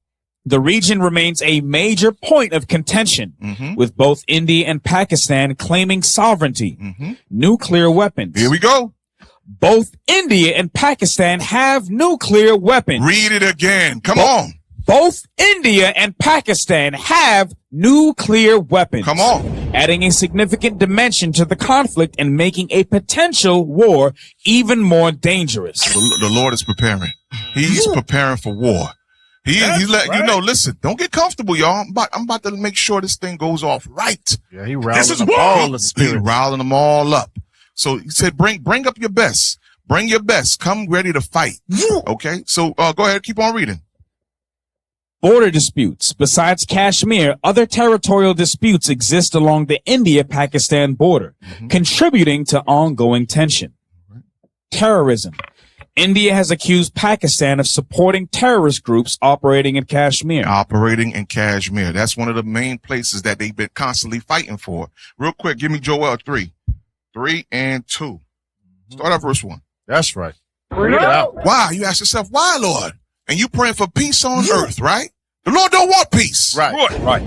The region remains a major point of contention, with both India and Pakistan claiming sovereignty, nuclear weapons. Here we go. Both India and Pakistan have nuclear weapons. Read it again. Come on. Both India and Pakistan have nuclear weapons. Come on. Adding a significant dimension to the conflict and making a potential war even more dangerous. The Lord is preparing. He's preparing for war. He's letting you know, listen, don't get comfortable, y'all. I'm about to make sure this thing goes off right. Yeah, he riling them all the spirit. He's riling them all up. So he said, bring up your best. Bring your best. Come ready to fight. Okay. So, go ahead. Keep on reading. Border disputes. Besides Kashmir, other territorial disputes exist along the India-Pakistan border, contributing to ongoing tension. Terrorism. India has accused Pakistan of supporting terrorist groups operating in Kashmir. That's one of the main places that they've been constantly fighting for. Real quick, give me Joel 3 and 2. Start at verse 1. That's right. Why? You ask yourself, why, Lord? And you praying for peace on earth, right? The Lord don't want peace. Right.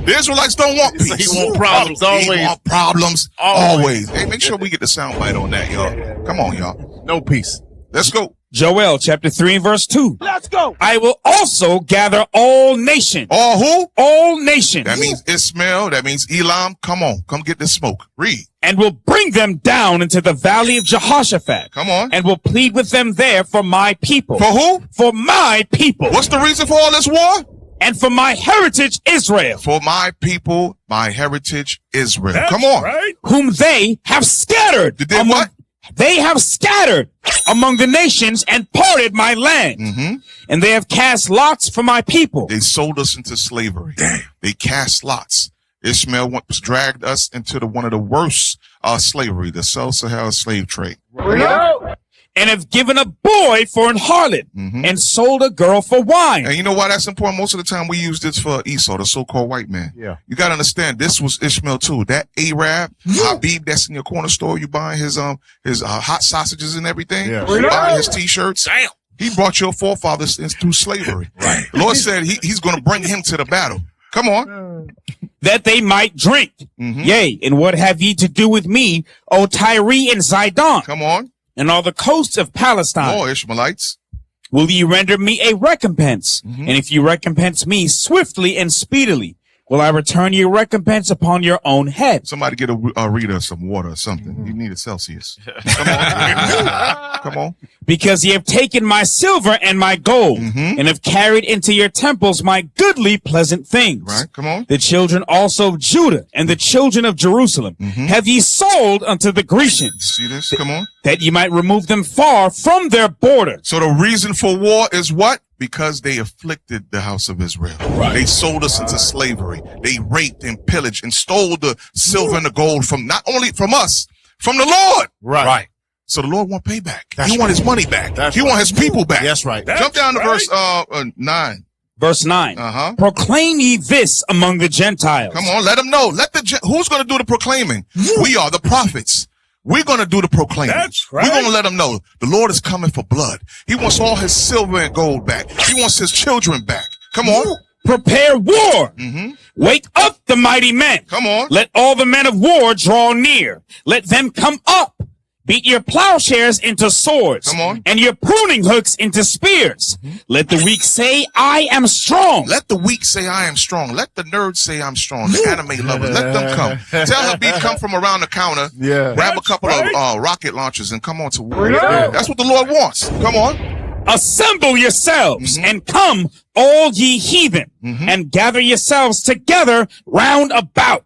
The Israelites don't want peace. He want problems always. He want problems always. Hey, make sure we get the soundbite on that, y'all. Come on, y'all. No peace. Let's go. Joel chapter 3 and verse 2. Let's go. I will also gather all nations. All who? All nations. That means Ishmael. That means Elam. Come on. Come get this smoke. Read. And will bring them down into the valley of Jehoshaphat. Come on. And will plead with them there for my people. For who? For my people. What's the reason for all this war? And for my heritage Israel. For my people, my heritage Israel. Come on. Right. Whom they have scattered. Did they what? They have scattered among the nations and parted my land. And they have cast lots for my people. They sold us into slavery. Damn. They cast lots. Ishmael was dragged us into one of the worst slavery, the Sahara slave trade. And have given a boy for an harlot and sold a girl for wine. And you know why that's important? Most of the time we use this for Esau, the so-called white man. Yeah. You got to understand, this was Ishmael too. That Arab, Habib that's in your corner store, you buying his hot sausages and everything. Yeah. You buying his t-shirts. Damn. He brought your forefathers through slavery. Right. The Lord said he's going to bring him to the battle. Come on. That they might drink. Yea, and what have ye to do with me, O Tyre and Zidon? Come on. And all the coasts of Palestine. More Ishmaelites. Will ye render me a recompense? And if you recompense me swiftly and speedily, will I return your recompense upon your own head? Somebody get a reader some water or something. You need a Celsius. Come on. Come on. Because ye have taken my silver and my gold, and have carried into your temples my goodly pleasant things. Right, come on. The children also of Judah and the children of Jerusalem have ye sold unto the Grecians. See this? Come on. That ye might remove them far from their border. So the reason for war is what? Because they afflicted the house of Israel. Right. They sold us into slavery. They raped and pillaged and stole the silver and the gold from not only from us, from the Lord. Right. So the Lord want payback. He want his money back. He want his people back. That's right. Jump down to verse 9. Verse 9. Proclaim ye this among the Gentiles. Come on, let them know. Who's going to do the proclaiming? We are the prophets. We're going to do the proclaiming. That's right. We're going to let them know the Lord is coming for blood. He wants all his silver and gold back. He wants his children back. Come on. Prepare war. Wake up the mighty men. Come on. Let all the men of war draw near. Let them come up. Beat your plowshares into swords. Come on. And your pruning hooks into spears. Let the weak say, I am strong. Let the weak say, I am strong. Let the nerds say, I'm strong. The anime lovers, let them come. Tell Habib come from around the counter. Yeah. Grab a couple of rocket launchers and come on to war. That's what the Lord wants. Come on. Assemble yourselves and come, all ye heathen, and gather yourselves together round about.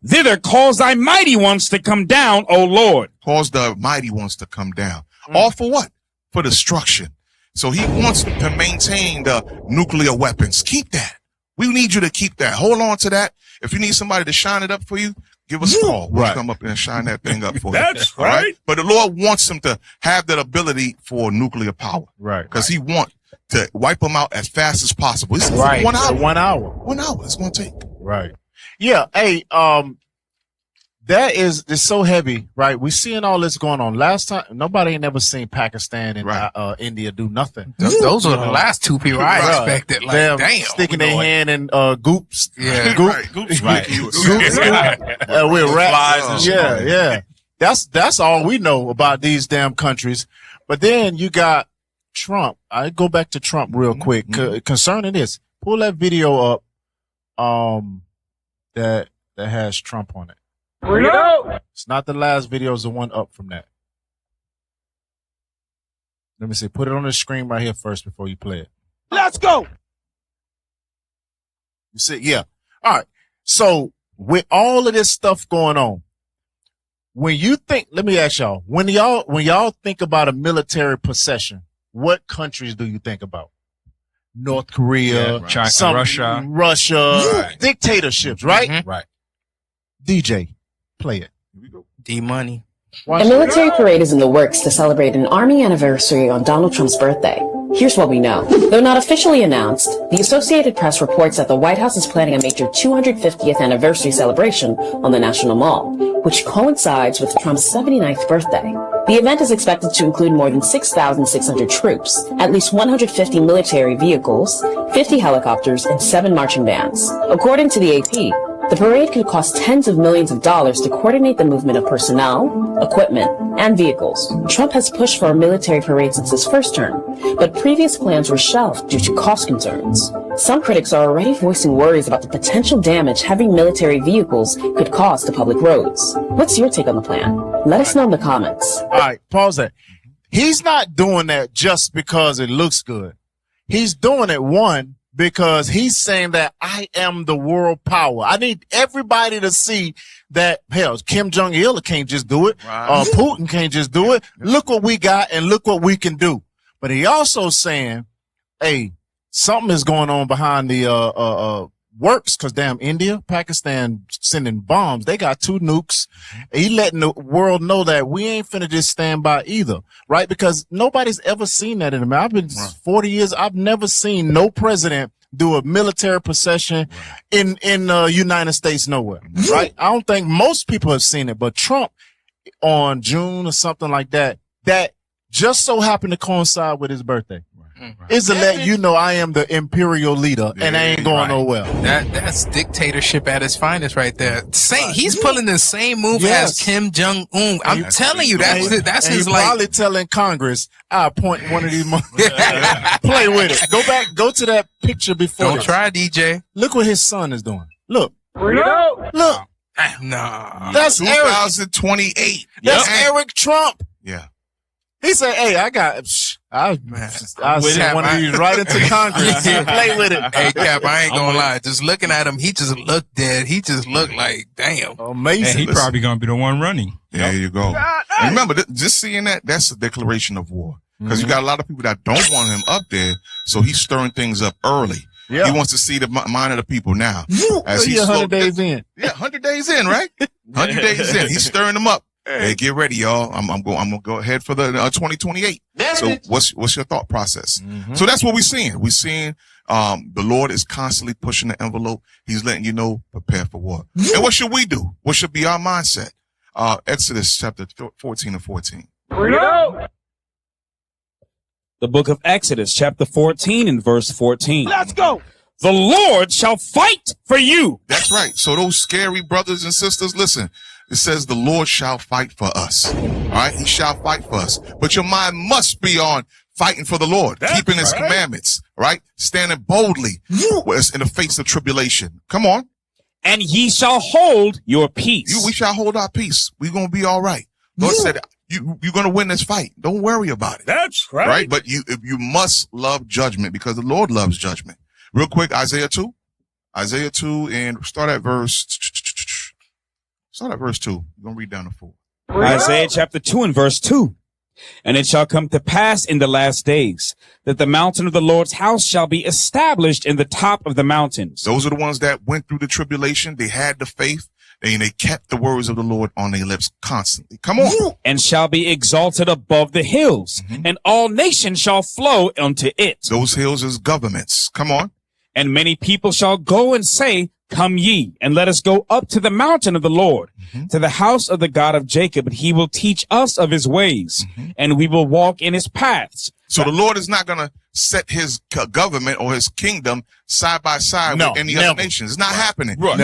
Thither cause thy mighty ones to come down, O Lord. Cause the mighty ones to come down. All for what? For destruction. So he wants to maintain the nuclear weapons. Keep that. We need you to keep that. Hold on to that. If you need somebody to shine it up for you, give us a call. We'll come up and shine that thing up for you. That's All right. But the Lord wants them to have that ability for nuclear power. Right. Because he wants to wipe them out as fast as possible. It's 1 hour. 1 hour. 1 hour it's going to take. Right. Yeah. Hey, that is so heavy, right? We seeing all this going on. Last time, nobody ain't never seen Pakistan and India do nothing. Those are the last two people I expected. Like, Them damn. sticking their hand in goops. Yeah. Goops. Right. With rats. Yeah. That's all we know about these damn countries. But then you got Trump. I go back to Trump real quick concerning this. Pull that video up. That has Trump on it. It's not the last video, it's the one up from that. Let me see. Put it on the screen right here first before you play it. Let's go. You see? Yeah. All right. So with all of this stuff going on, when you think, let me ask y'all, when y'all think about a military possession, what countries do you think about? North Korea, China, Russia, dictatorships, right? Right. DJ, play it. D-Money. A military parade is in the works to celebrate an Army anniversary on Donald Trump's birthday. Here's what we know. Though not officially announced, the Associated Press reports that the White House is planning a major 250th anniversary celebration on the National Mall, which coincides with Trump's 79th birthday. The event is expected to include more than 6,600 troops, at least 150 military vehicles, 50 helicopters, and 7 marching bands. According to the AP, the parade could cost tens of millions of dollars to coordinate the movement of personnel, equipment, and vehicles. Trump has pushed for a military parade since his first term, but previous plans were shelved due to cost concerns. Some critics are already voicing worries about the potential damage heavy military vehicles could cause to public roads. What's your take on the plan? Let us know in the comments. All right, pause that. He's not doing that just because it looks good. He's doing it, one, because he's saying that I am the world power. I need everybody to see that, hell, Kim Jong-il can't just do it. Right. Putin can't just do it. Look what we got and look what we can do. But he also saying, hey, something is going on behind the works, because damn India, Pakistan sending bombs. They got 2 nukes. He letting the world know that we ain't finna just stand by either, right? Because nobody's ever seen that in America. I've been 40 years. I've never seen no president do a military possession in the United States nowhere, right? I don't think most people have seen it, but Trump on June or something like that, that just so happened to coincide with his birthday. Is to let you know I am the imperial leader and I ain't going nowhere. That's dictatorship at its finest right there. He's pulling the same move as Kim Jong-un. I'm telling you, that's his like. Probably telling Congress, I appoint one of these. Play with it. Go to that picture before. Don't try, DJ. Look what his son is doing. Look. Look. Nah. That's 2028. That's Eric Trump. Yeah. He said, "Hey, I sent one of these right into Congress. Play with it." Hey, Cap, I ain't gonna lie. Just looking at him, he just looked dead. He just looked like, damn. Amazing. And he probably gonna be the one running. There you go. And remember, just seeing that's a declaration of war. Because you got a lot of people that don't want him up there, so he's stirring things up early. Yeah. He wants to see the mind of the people now. As he's 100 days in. Yeah, 100 days in, right? 100 days in. He's stirring them up. Hey, get ready, y'all. I'm gonna go ahead for the 2028. So what's your thought process? So that's what we're seeing. We're seeing the Lord is constantly pushing the envelope. He's letting you know, prepare for war. And what should we do? What should be our mindset? Exodus chapter 14 and 14. The book of Exodus, chapter 14 and verse 14. Let's go. The Lord shall fight for you. That's right. So those scary brothers and sisters, listen. It says the Lord shall fight for us. All right. He shall fight for us. But your mind must be on fighting for the Lord, keeping his commandments, right? Standing boldly in the face of tribulation. Come on. And ye shall hold your peace. We shall hold our peace. We're going to be all right. Lord said, you're going to win this fight. Don't worry about it. That's right. Right. But you must love judgment because the Lord loves judgment. Real quick, Isaiah 2 and start at verse 2. We're going to read down to 4. Isaiah chapter 2 and verse 2. And it shall come to pass in the last days that the mountain of the Lord's house shall be established in the top of the mountains. Those are the ones that went through the tribulation. They had the faith and they kept the words of the Lord on their lips constantly. Come on. And shall be exalted above the hills, and all nations shall flow unto it. Those hills is governments. Come on. And many people shall go and say, Come ye, and let us go up to the mountain of the Lord, to the house of the God of Jacob, and he will teach us of his ways, and we will walk in his paths. So the Lord is not going to set his government or his kingdom side by side with any other nations. It's not happening. Right.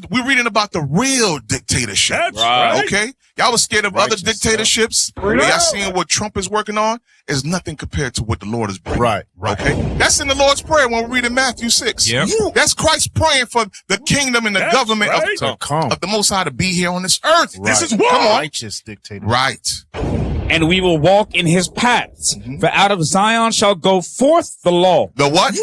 We're reading about the real dictatorship. That's right. Okay. Y'all was scared of other dictatorships. Y'all seeing what Trump is working on is nothing compared to what the Lord is bringing. Right. Okay. That's in the Lord's Prayer when we're reading Matthew 6. Yep. That's Christ praying for the kingdom and the government of the Most High to be here on this earth. Right. This is war. Come on. Righteous dictator. Right. And we will walk in his paths. For out of Zion shall go forth the law. The what?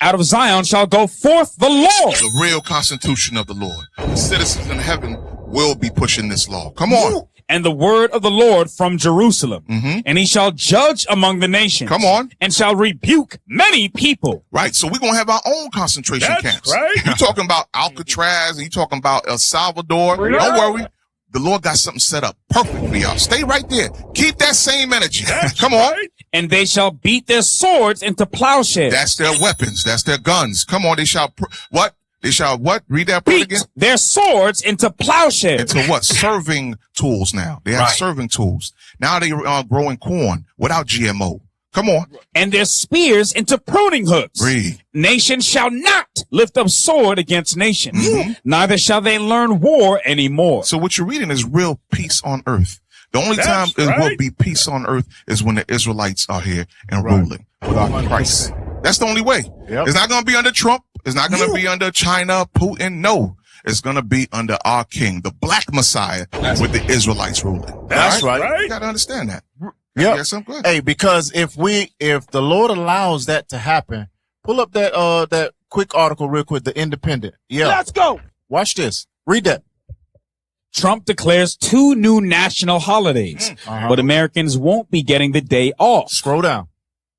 Out of Zion shall go forth the law. The real constitution of the Lord. The citizens in heaven will be pushing this law. Come on. And the word of the Lord from Jerusalem. And he shall judge among the nations. Come on. And shall rebuke many people. Right. So we're going to have our own concentration camps. Right. You're talking about Alcatraz and you're talking about El Salvador. Don't worry. The Lord got something set up perfect for y'all. Stay right there. Keep that same energy. Come on. And they shall beat their swords into plowshares. That's their weapons. That's their guns. Come on. They shall what? They shall what? Read that part again. Their swords into plowshares. Into what? Serving tools now. They have serving tools. Now they are growing corn without GMO. Come on. And their spears into pruning hooks. Read. Nation shall not lift up sword against nation. Neither shall they learn war anymore. So what you're reading is real peace on earth. The only time it will be peace on earth is when the Israelites are here and ruling without Christ. That's the only way. It's not going to be under Trump. It's not going to be under China, Putin. No, it's going to be under our king, the black Messiah, with the Israelites ruling. That's right. You got to understand that. Yeah. Yes, I'm good. Hey, because if the Lord allows that to happen, pull up that quick article real quick, The Independent. Yeah. Let's go. Watch this. Read that. Trump declares 2 new national holidays, but Americans won't be getting the day off. Scroll down.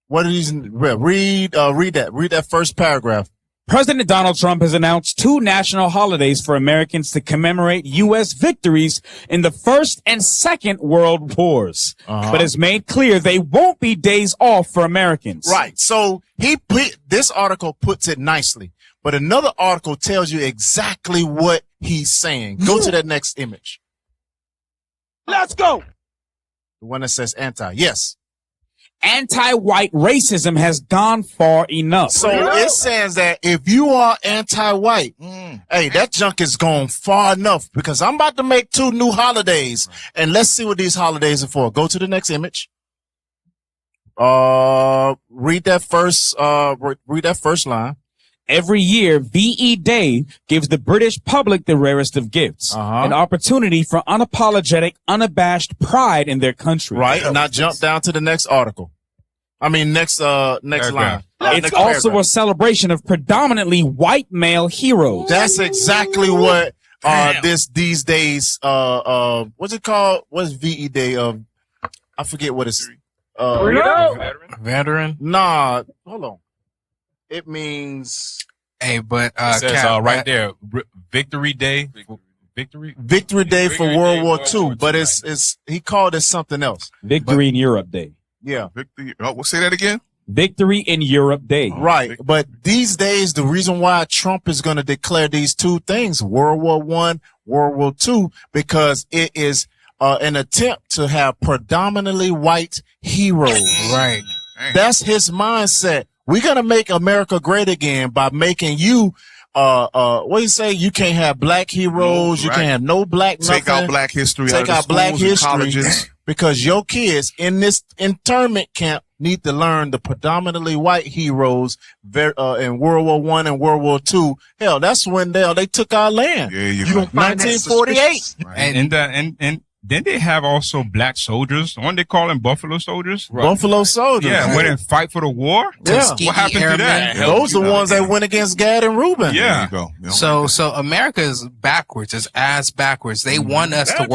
What are these? Read that. Read that first paragraph. President Donald Trump has announced 2 national holidays for Americans to commemorate U.S. victories in the First and Second World Wars, but has made clear they won't be days off for Americans. Right. So this article puts it nicely, but another article tells you exactly what he's saying. Go to that next image. Let's go. The one that says anti. Yes. anti-white racism has gone far enough. So it says that if you are anti-white, hey, that junk is gone far enough, because I'm about to make 2 new holidays, and let's see what these holidays are for. Go to the next image. Read that first line. Every year, VE Day gives the British public the rarest of gifts, an opportunity for unapologetic, unabashed pride in their country. Right. Now jump down to the next article. Next line. It's next also paragraph. a celebration of predominantly white male heroes. That's exactly what these days what's it called? What's VE Day of? I forget what it's Veteran? Nah, hold on. It means it says right there, Victory Day. Victory Day for World War II, but it's he called it something else. Victory in Europe Day. Yeah. Victory. We'll say that again. Victory in Europe Day. Right. But these days, the reason why Trump is going to declare these 2 things, World War I, World War II, because it is an attempt to have predominantly white heroes. Right. That's his mindset. We're going to make America great again by making you, what do you say? You can't have black heroes. You can't have no black nothing. Take out black history. Take out black history because your kids in this internment camp need to learn the predominantly white heroes in World War I and World War II. Hell, that's when they took our land. Yeah, you don't find 1948. And then they have also black soldiers. Don't they call them Buffalo soldiers? Right. Buffalo soldiers. Yeah, went and fight for the war. Yeah. What happened to that? Those are the ones that went against Gad and Reuben. Yeah. So America is backwards. It's ass backwards. They want us to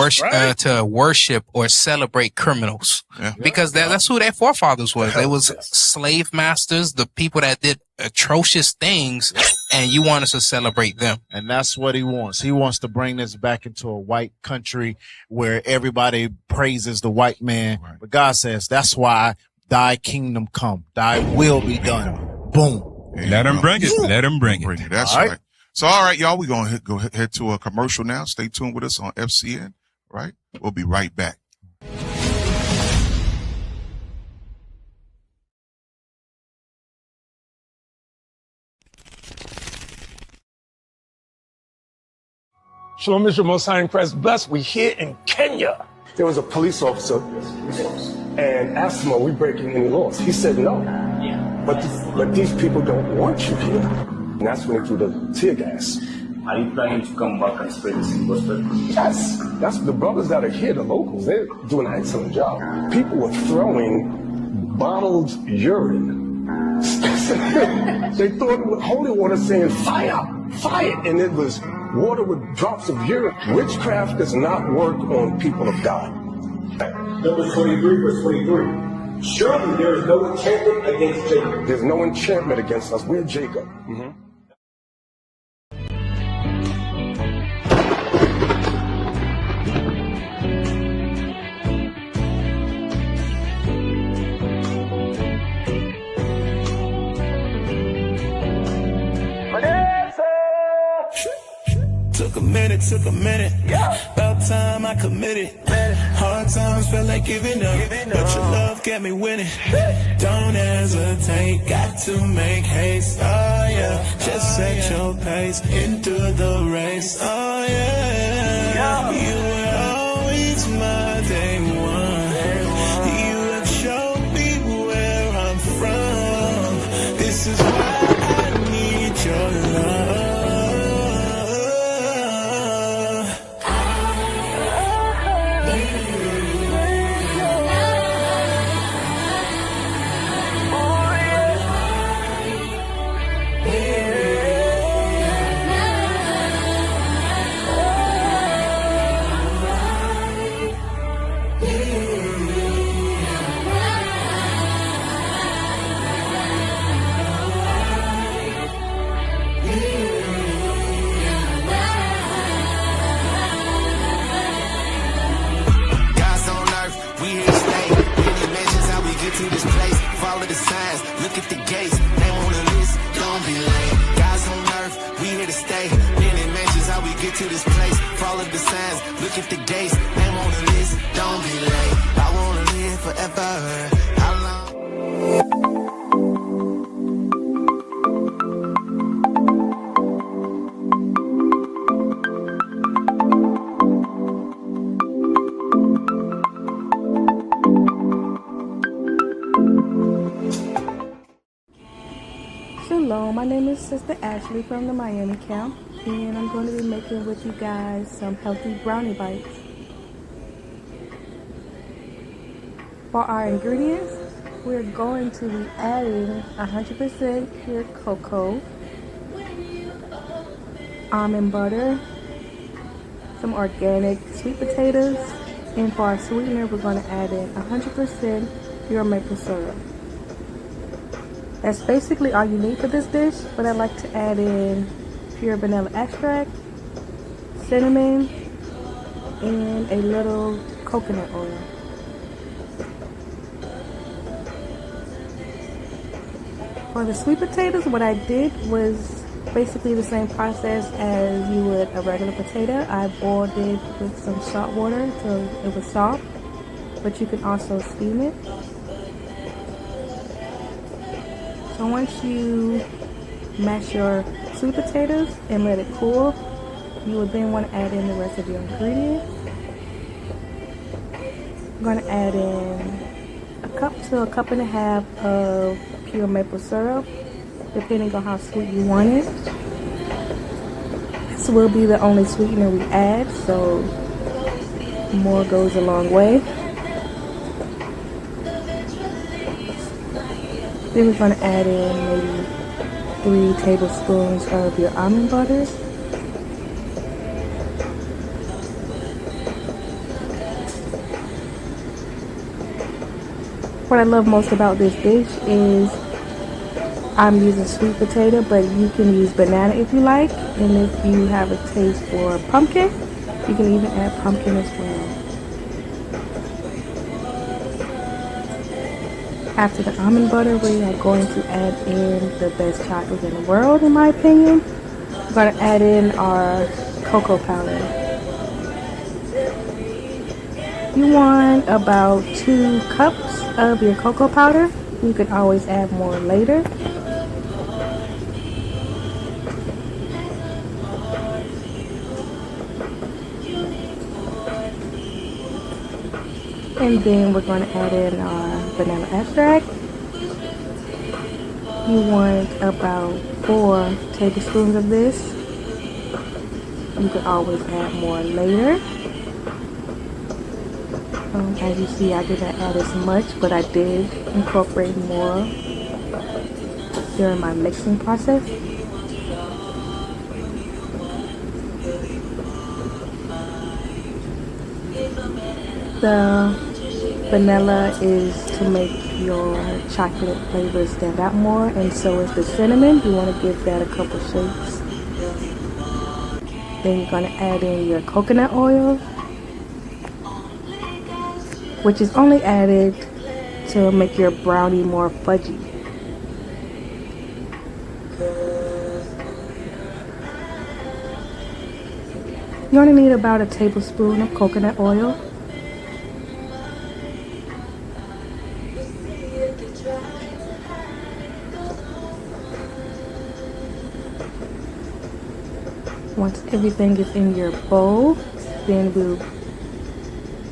worship or celebrate criminals because that's who their forefathers was. They was slave masters, the people that did atrocious things, and you want us to celebrate them. And that's what he wants. He wants to bring this back into a white country where everybody praises the white man. Right. But God says, that's why thy kingdom come, thy will be done. Boom. Let him bring it. Let him bring it. That's right. So, all right, y'all, we're going to head to a commercial now. Stay tuned with us on FCN, right? We'll be right back. Shalom, Mr. Most High in Christ blessed. We here in Kenya. There was a police officer and asked him, are we breaking any laws? He said no. But these people don't want you here. And that's when he threw the tear gas. Are you planning to come back and spread this gospel? Yes. That's the brothers that are here, the locals. They're doing an excellent job. People were throwing bottled urine. They thought it was holy water saying, fire, fire. And it was water with drops of urine. Witchcraft does not work on people of God. Numbers 23, verse 23. Surely there is no enchantment against Jacob. There's no enchantment against us. We're Jacob. Mm-hmm. Took a minute. About time I committed. Hard times felt like giving up. But your love kept me winning. Don't hesitate, got to make haste. Oh yeah, just set your pace into the race. Oh yeah, you were always my day one. You have shown me where I'm from. This is why I need your love. To this place, follow the signs, look at the gates, name on the list, don't be late. I wanna live forever. How long? Hello, my name is Sister Ashley from the Miami camp, and I'm going to be making with you guys some healthy brownie bites. For our ingredients, we're going to be adding 100% pure cocoa, almond butter, some organic sweet potatoes, and for our sweetener, we're going to add in 100% pure maple syrup. That's basically all you need for this dish, but I like to add in pure vanilla extract, cinnamon, and a little coconut oil. For the sweet potatoes, what I did was basically the same process as you would a regular potato. I boiled it with some salt water till it was soft, but you can also steam it. So once you mash your sweet potatoes and let it cool, you will then want to add in the rest of your ingredients. I'm going to add in a cup to a cup and a half of pure maple syrup, depending on how sweet you want it. This will be the only sweetener we add, so more goes a long way. Then we're going to add in maybe 3 tablespoons of your almond butter. What I love most about this dish is I'm using sweet potato, but you can use banana if you like. And if you have a taste for pumpkin, you can even add pumpkin as well. After the almond butter, we are going to add in the best chocolate in the world, in my opinion. We're going to add in our cocoa powder. You want about 2 cups of your cocoa powder. You can always add more later. And then we're going to add in our vanilla extract. You want about 4 tablespoons of this. You can always add more later. As you see, I didn't add as much, but I did incorporate more during my mixing process. The vanilla is to make your chocolate flavor stand out more, and so is the cinnamon. You want to give that a couple shakes. Then you're going to add in your coconut oil, which is only added to make your brownie more fudgy. You only need about a tablespoon of coconut oil. Once everything is in your bowl, then we'll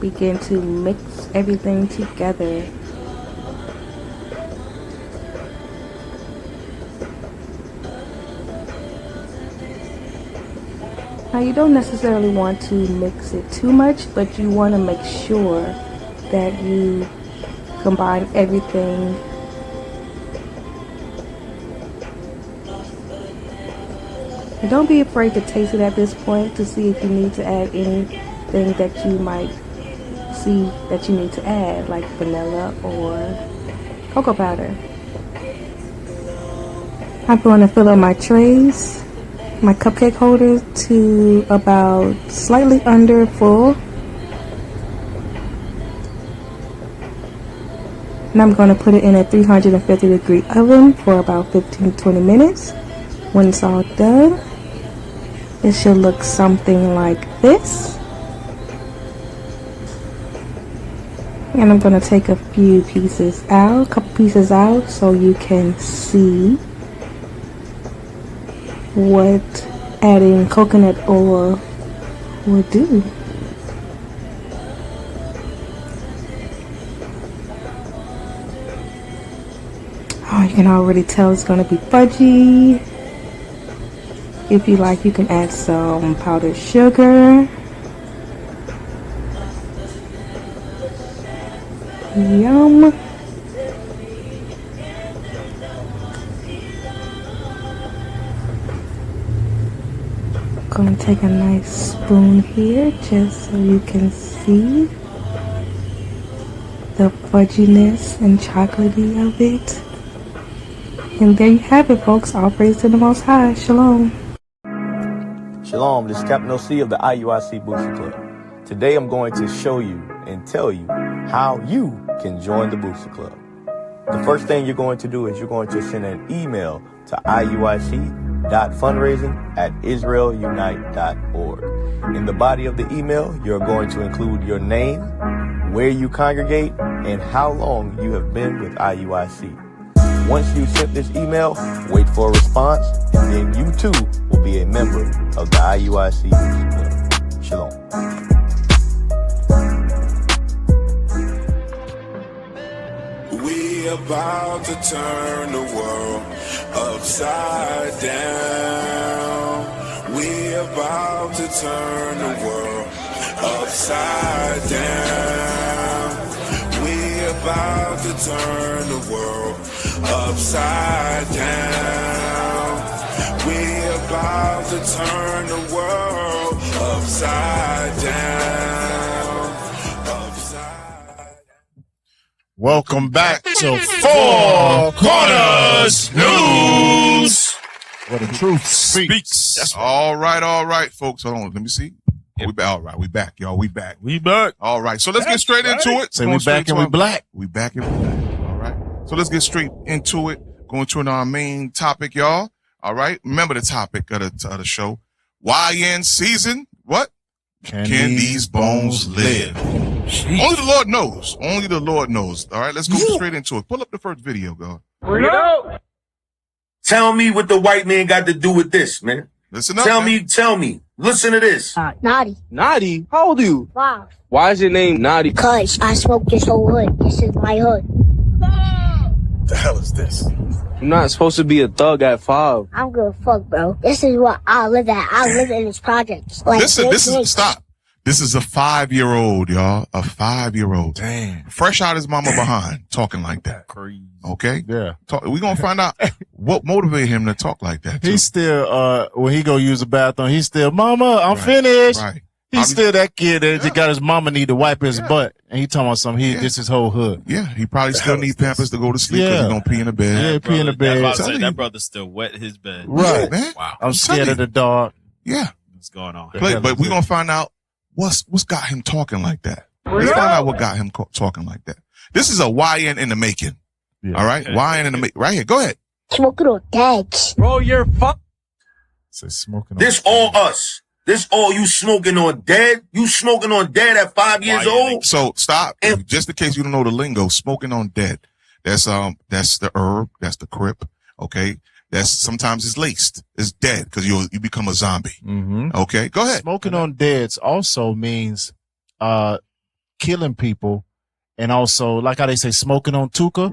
begin to mix everything together. Now you don't necessarily want to mix it too much, but you want to make sure that you combine everything. And don't be afraid to taste it at this point to see if you need to add anything that you might see that you need to add, like vanilla or cocoa powder. I'm going to fill up my trays, my cupcake holders, to about slightly under full. And I'm going to put it in a 350-degree oven for about 15-20 minutes. When it's all done, it should look something like this. And I'm going to take a few pieces out, a couple pieces out, so you can see what adding coconut oil will do. Oh, you can already tell it's going to be fudgy. If you like, you can add some powdered sugar. Yum. I'm going to take a nice spoon here just so you can see the fudginess and chocolatey of it. And there you have it, folks. All praise to the Most High. Shalom. Shalom, this is Captain OC of the IUIC Booster Club. Today I'm going to show you and tell you how you can join the Booster Club. The first thing you're going to do is you're going to send an email to iuic.fundraising@israelunite.org. In the body of the email, you're going to include your name, where you congregate, and how long you have been with IUIC. Once you sent this email, wait for a response, and then you too will be a member of the IUIC Booster Club. Shalom. We about to turn the world upside down. We about to turn the world upside down. We about to turn the world upside down. We about to turn the world upside down. Welcome back to Four Corners News, where the truth speaks. That's all right, folks. Hold on, let me see. Yeah. We back. All right, we back, y'all. We back. All right, so let's get straight into it. Say we back and we black. We back and we black. All right. So let's get straight into it. Going to our main topic, y'all. All right. Remember the topic of the show. YN season. What? Can these bones live? Only the Lord knows. Only the Lord knows. All right, let's go straight into it. Pull up the first video, God. Bring it out. Tell me what the white man got to do with this, man. Listen up. Tell me. Listen to this. Naughty. Naughty? How old are you? 5. Why is your name Naughty? Cause I smoke this whole hood. This is my hood. What the hell is this? You're not supposed to be a thug at 5. I'm good fuck, bro. This is what I live at. I live in this project. Like, this is stop. This is a 5-year-old, y'all. A 5-year-old. Damn. Fresh out his mama behind, talking like that. Crazy. Okay? Yeah. We're going to find out what motivated him to talk like that. He's still, when he go use the bathroom, he's still, Mama, I'm finished. Right. He's still that kid that just got his mama need to wipe his butt. And he talking about something, this his whole hood. Yeah, he probably still need Pampers to go to sleep because he's going to pee in the bed. Yeah, pee in the bed. That brother still wet his bed. Right. Man. Wow. I'm scared of the dog. Yeah. What's going on? But we're going to find out what's got him talking like that. Let's find out what got him talking like that. This is a YN in the making. Yeah. All right? YN in the making. Right here. Go ahead. Smoking on dads. Bro, you're smoking on this all us. This all you smoking on dead? You smoking on dead at 5 years old? So stop. Just in case you don't know the lingo, smoking on dead. That's the herb. That's the crip. Okay. That's sometimes it's laced. It's dead because you become a zombie. Mm-hmm. Okay. Go ahead. Smoking on deads also means, killing people. And also, like how they say, smoking on Tuka.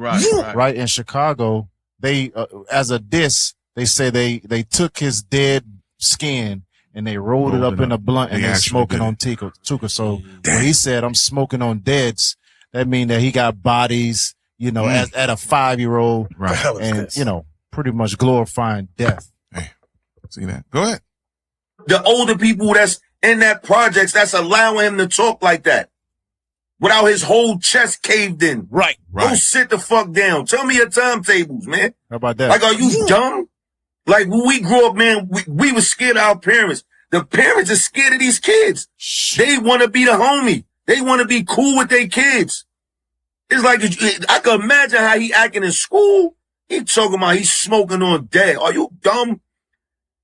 Right. In Chicago, they, as a diss, they say they took his dead skin and they rolled it up in a blunt and they're smoking on Tuka. So when he said, I'm smoking on deads, that means that he got bodies, at a 5-year-old. Right. And, pretty much glorifying death. Hey, see that? Go ahead. The older people that's in that projects, that's allowing him to talk like that. Without his whole chest caved in. Right. Go sit the fuck down. Tell me your timetables, man. How about that? Like, are you dumb? Like, when we grew up, man, we were scared of our parents. The parents are scared of these kids. They want to be the homie. They want to be cool with their kids. It's like, I can imagine how he acting in school. He talking about he's smoking on dead. Are you dumb?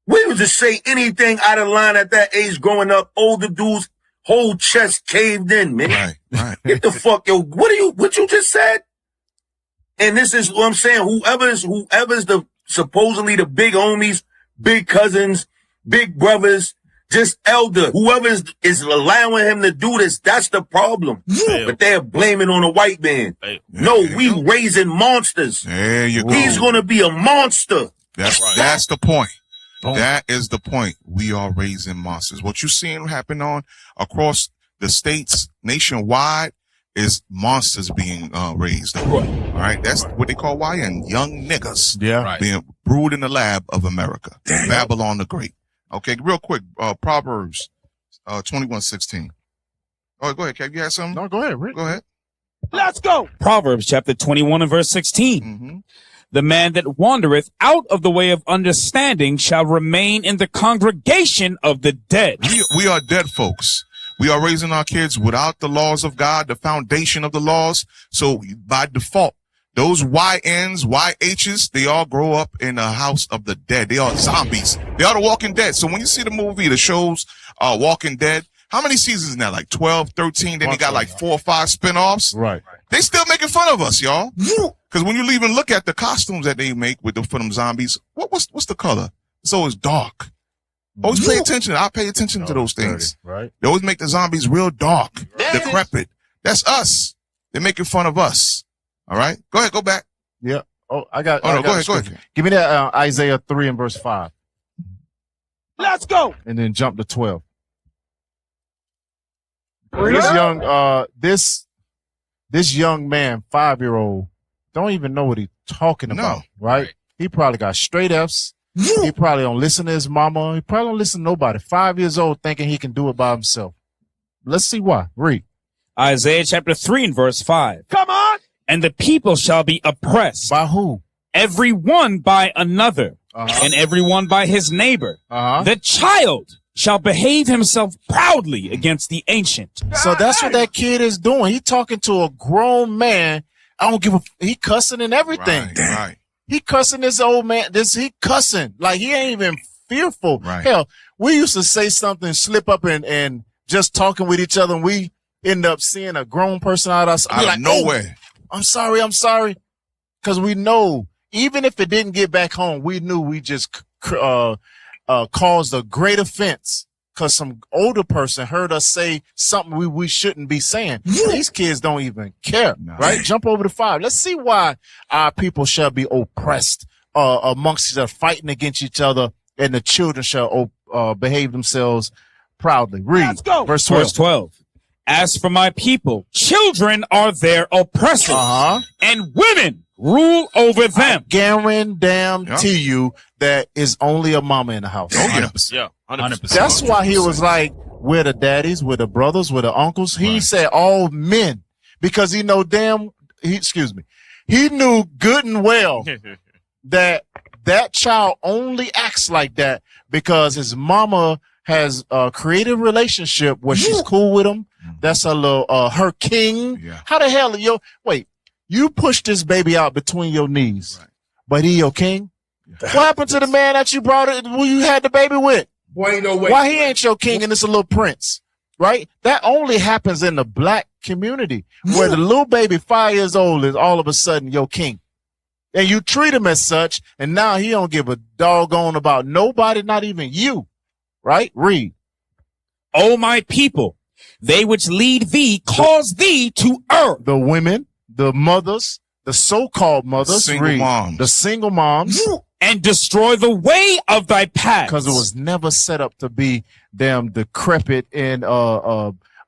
We would just say anything out of line at that age growing up. Older dudes, whole chest caved in, man. Right. Get the fuck, yo. What you just said? And this is what I'm saying. Whoever's the supposedly the big homies, big cousins, big brothers, Just elder, whoever is allowing him to do this, that's the problem. But they're blaming on a white man. No, we raising monsters. There you go. He's going to be a monster. That's the point. That is the point. We are raising monsters. What you're seeing happen on across the states nationwide is monsters being raised. All right. That's what they call YN, young niggas. Yeah. Being brewed in the lab of America. Babylon the Great. Okay, real quick, Proverbs 21:16. Oh, go ahead, Kev. You had something? No, go ahead, Rick. Go ahead. Let's go. Proverbs chapter 21 and verse 16. The man that wandereth out of the way of understanding shall remain in the congregation of the dead. We are dead folks. We are raising our kids without the laws of God, the foundation of the laws. So by default, those YNs, YHs, they all grow up in a house of the dead. They are zombies. They are the Walking Dead. So when you see the movie, the shows, Walking Dead, how many seasons is that? Like 12, 13? Then they got like 4 or 5 spinoffs. Right. They still making fun of us, y'all. Because when you even look at the costumes that they make with for them zombies, what's the color? It's always dark. Always pay attention. I pay attention to those things. Right. They always make the zombies real dark, decrepit. That's us. They're making fun of us. All right. Go ahead. Go back. Yeah. Oh, I got. Oh, no, go ahead. Give me that Isaiah 3 and verse 5. Let's go. And then jump to 12. This young man, 5-year-old, don't even know what he's talking about, right? He probably got straight F's. He probably don't listen to his mama. He probably don't listen to nobody. 5 years old thinking he can do it by himself. Let's see why. Read. Isaiah chapter 3 and verse 5. Come on. And the people shall be oppressed. By who? Every one by another, and every one by his neighbor. The child shall behave himself proudly against the ancient. So that's what that kid is doing. He talking to a grown man. I don't give a. He cussing and everything. Right. He cussing this old man. He cussing like he ain't even fearful. Right. Hell, we used to say something, slip up and just talking with each other, and we end up seeing a grown person out of nowhere. Oh, I'm sorry. Because we know, even if it didn't get back home, we knew we just caused a great offense because some older person heard us say something we shouldn't be saying. These kids don't even care, right? Jump over to 5. Let's see why our people shall be oppressed amongst each other, fighting against each other, and the children shall behave themselves proudly. Read. Let's go. Verse 12. Verse 12. As for my people, children are their oppressors, and women rule over them. I guarantee you that is only a mama in the house. Oh, yes. Yeah. 100%. That's why he was like, we're the daddies, we're the brothers, we're the uncles. He said all men, because he knew good and well that child only acts like that because his mama has created a relationship where she's cool with him. That's a little, her king. Yeah. How the hell, you pushed this baby out between your knees, but he your king? What happened to the man that you brought it, who you had the baby with? Boy, ain't no way. Why he ain't your king and it's a little prince, right? That only happens in the black community where the little baby 5 years old is all of a sudden your king. And you treat him as such, and now he don't give a doggone about nobody, not even you, right? Read. O my people, they which lead thee cause thee to err. The women, the mothers, the so-called mothers, the single moms, and destroy the way of thy paths. Because it was never set up to be them decrepit and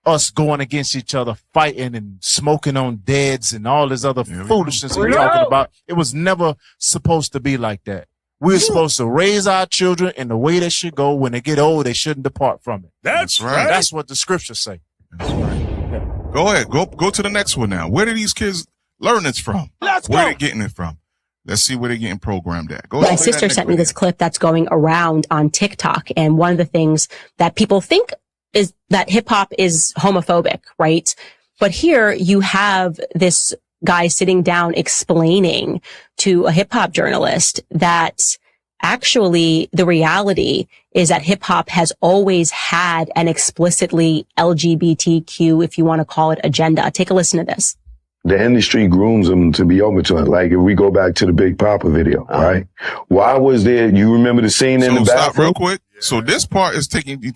us going against each other, fighting and smoking on deads and all this other foolishness we're talking about. It was never supposed to be like that. We're supposed to raise our children in the way they should go. When they get old, they shouldn't depart from it. That's right. That's what the scriptures say. That's right. Go ahead. Go to the next one now. Where do these kids learn this from? Where are they getting it from? Let's see where they're getting programmed at. My sister sent me this clip that's going around on TikTok. And one of the things that people think is that hip hop is homophobic, right? But here you have this guy sitting down explaining to a hip hop journalist that actually the reality is that hip hop has always had an explicitly LGBTQ, if you want to call it, agenda. Take a listen to this. The industry grooms them to be open to it. Like if we go back to the Big Papa video, right? Why was there, you remember the scene in the bathroom? Stop real quick. So this part is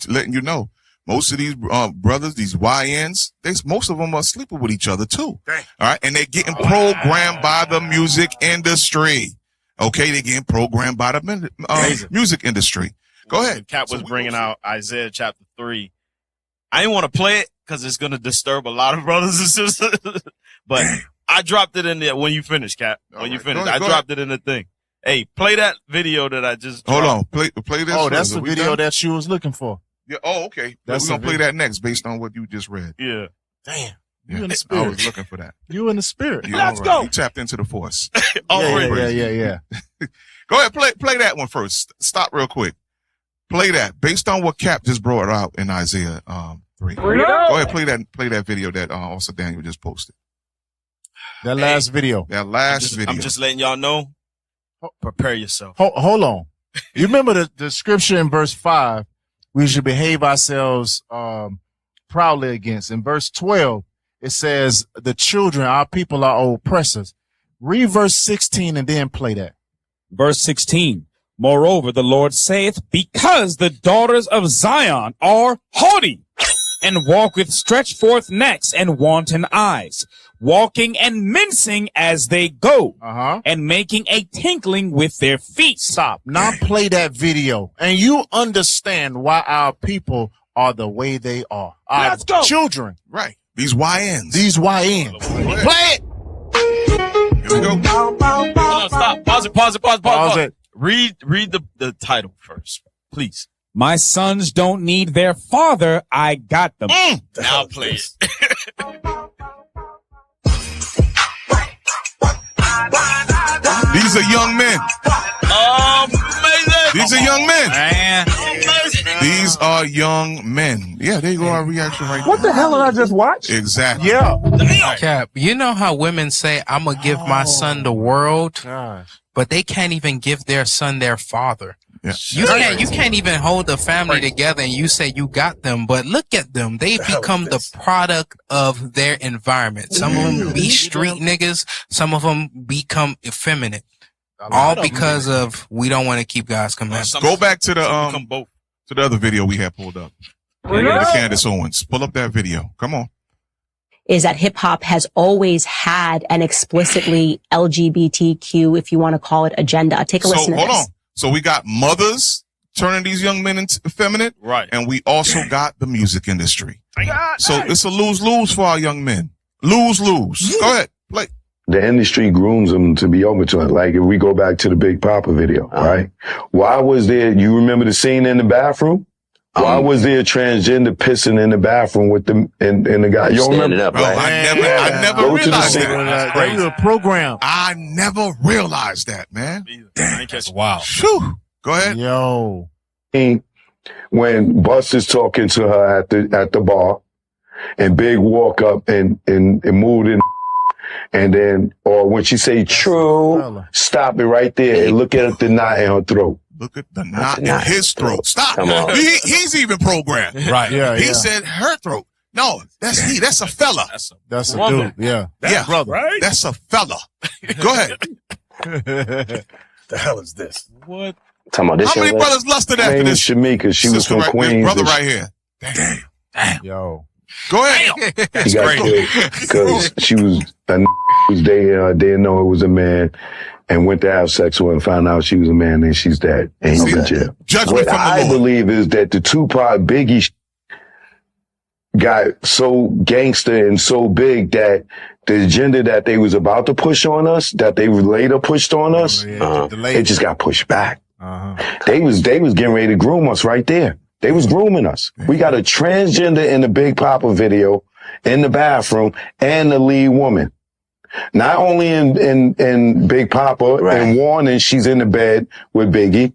letting you know most of these brothers, these YNs, most of them are sleeping with each other too. All right, and they're getting programmed by the music industry. Okay, they're getting programmed by the music industry. Go ahead. Cap was bringing out Isaiah chapter 3. I didn't want to play it because it's going to disturb a lot of brothers and sisters. But I dropped it in there when you finish, Cap. When you finish, I dropped it in the thing. Hey, play that video that I just dropped. Hold on. Play this. Oh, that's the video that she was looking for. Yeah. Oh, okay. We're going to play that next based on what you just read. Yeah. Damn. Yeah. You in the spirit. I was looking for that. You in the spirit. Yeah, Let's go. go. You tapped into the force. Yeah. Go ahead. Play that one first. Stop real quick. Play that based on what Cap just brought out in Isaiah 3. Go ahead. Play that video that also Daniel just posted. That last video. I'm just letting y'all know. Prepare yourself. Hold on. You remember the scripture in verse 5, we should behave ourselves proudly against. In verse 12, it says the children, our people are oppressors. Read verse 16 and then play that. Verse 16. Moreover, the Lord saith, because the daughters of Zion are haughty and walk with stretched forth necks and wanton eyes, walking and mincing as they go, and making a tinkling with their feet. Stop. Now play that video, and you understand why our people are the way they are. Let's go. Children. Right. These YNs. Play it. Here we go. Stop. Pause it. Read the title first, please. My sons don't need their father. I got them. Now play it. These are young men. These are young men. These are young men. Yeah, there you go. Our reaction right there. What the hell did I just watch? Exactly. Yeah. Cap, you know how women say, I'm going to give my son the world, but they can't even give their son their father. Yeah. You can't even hold the family together and you say you got them, but look at them. They become the product of their environment. Some of them be street niggas. Some of them become effeminate. All because of we don't want to keep God's commandments. Go back to the other video we had pulled up. The Candace Owens. Pull up that video. Come on. Is that hip hop has always had an explicitly LGBTQ, if you want to call it, agenda. Take a listen to this. Hold on. So we got mothers turning these young men into effeminate. Right. And we also got the music industry. So it's a lose-lose for our young men. Lose-lose. Go ahead. Play. The industry grooms them to be open to it. Like if we go back to the Big Papa video, right? Why was there, you remember the scene in the bathroom? Why was there a transgender pissing in the bathroom with the and the guy? You remember? Up, right? I never realized that. That was a program. I never realized that, man. Wow. Whew. Go ahead. Yo. When Buster's talking to her at the bar, and Big walk up and moved in, and then, or when she say true, stop it right there and look at the knot in her throat. Look at the knot in his throat. Stop. He's even programmed. Right. Yeah. He said her throat. No, that's he. That's a fella. That's a dude. Yeah. Yeah. Brother. Right? That's a fella. Go ahead. The hell is this? What? How many brothers lusted after this? Shamika, she was from Queens. Brother right here. Damn. Yo. Go ahead. He got killed because she was dating her, didn't know it was a man, and went to have sex with her and found out she was a man, and she's dead. And he's in jail. What I believe is that the Tupac Biggie got so gangster and so big that the agenda that they was about to push on us, that they later pushed on us, it just got pushed back. They was getting ready to groom us right there. They was grooming us. We got a transgender in the Big Papa video in the bathroom and the lead woman. Not only in Big Papa and Warning, she's in the bed with Biggie.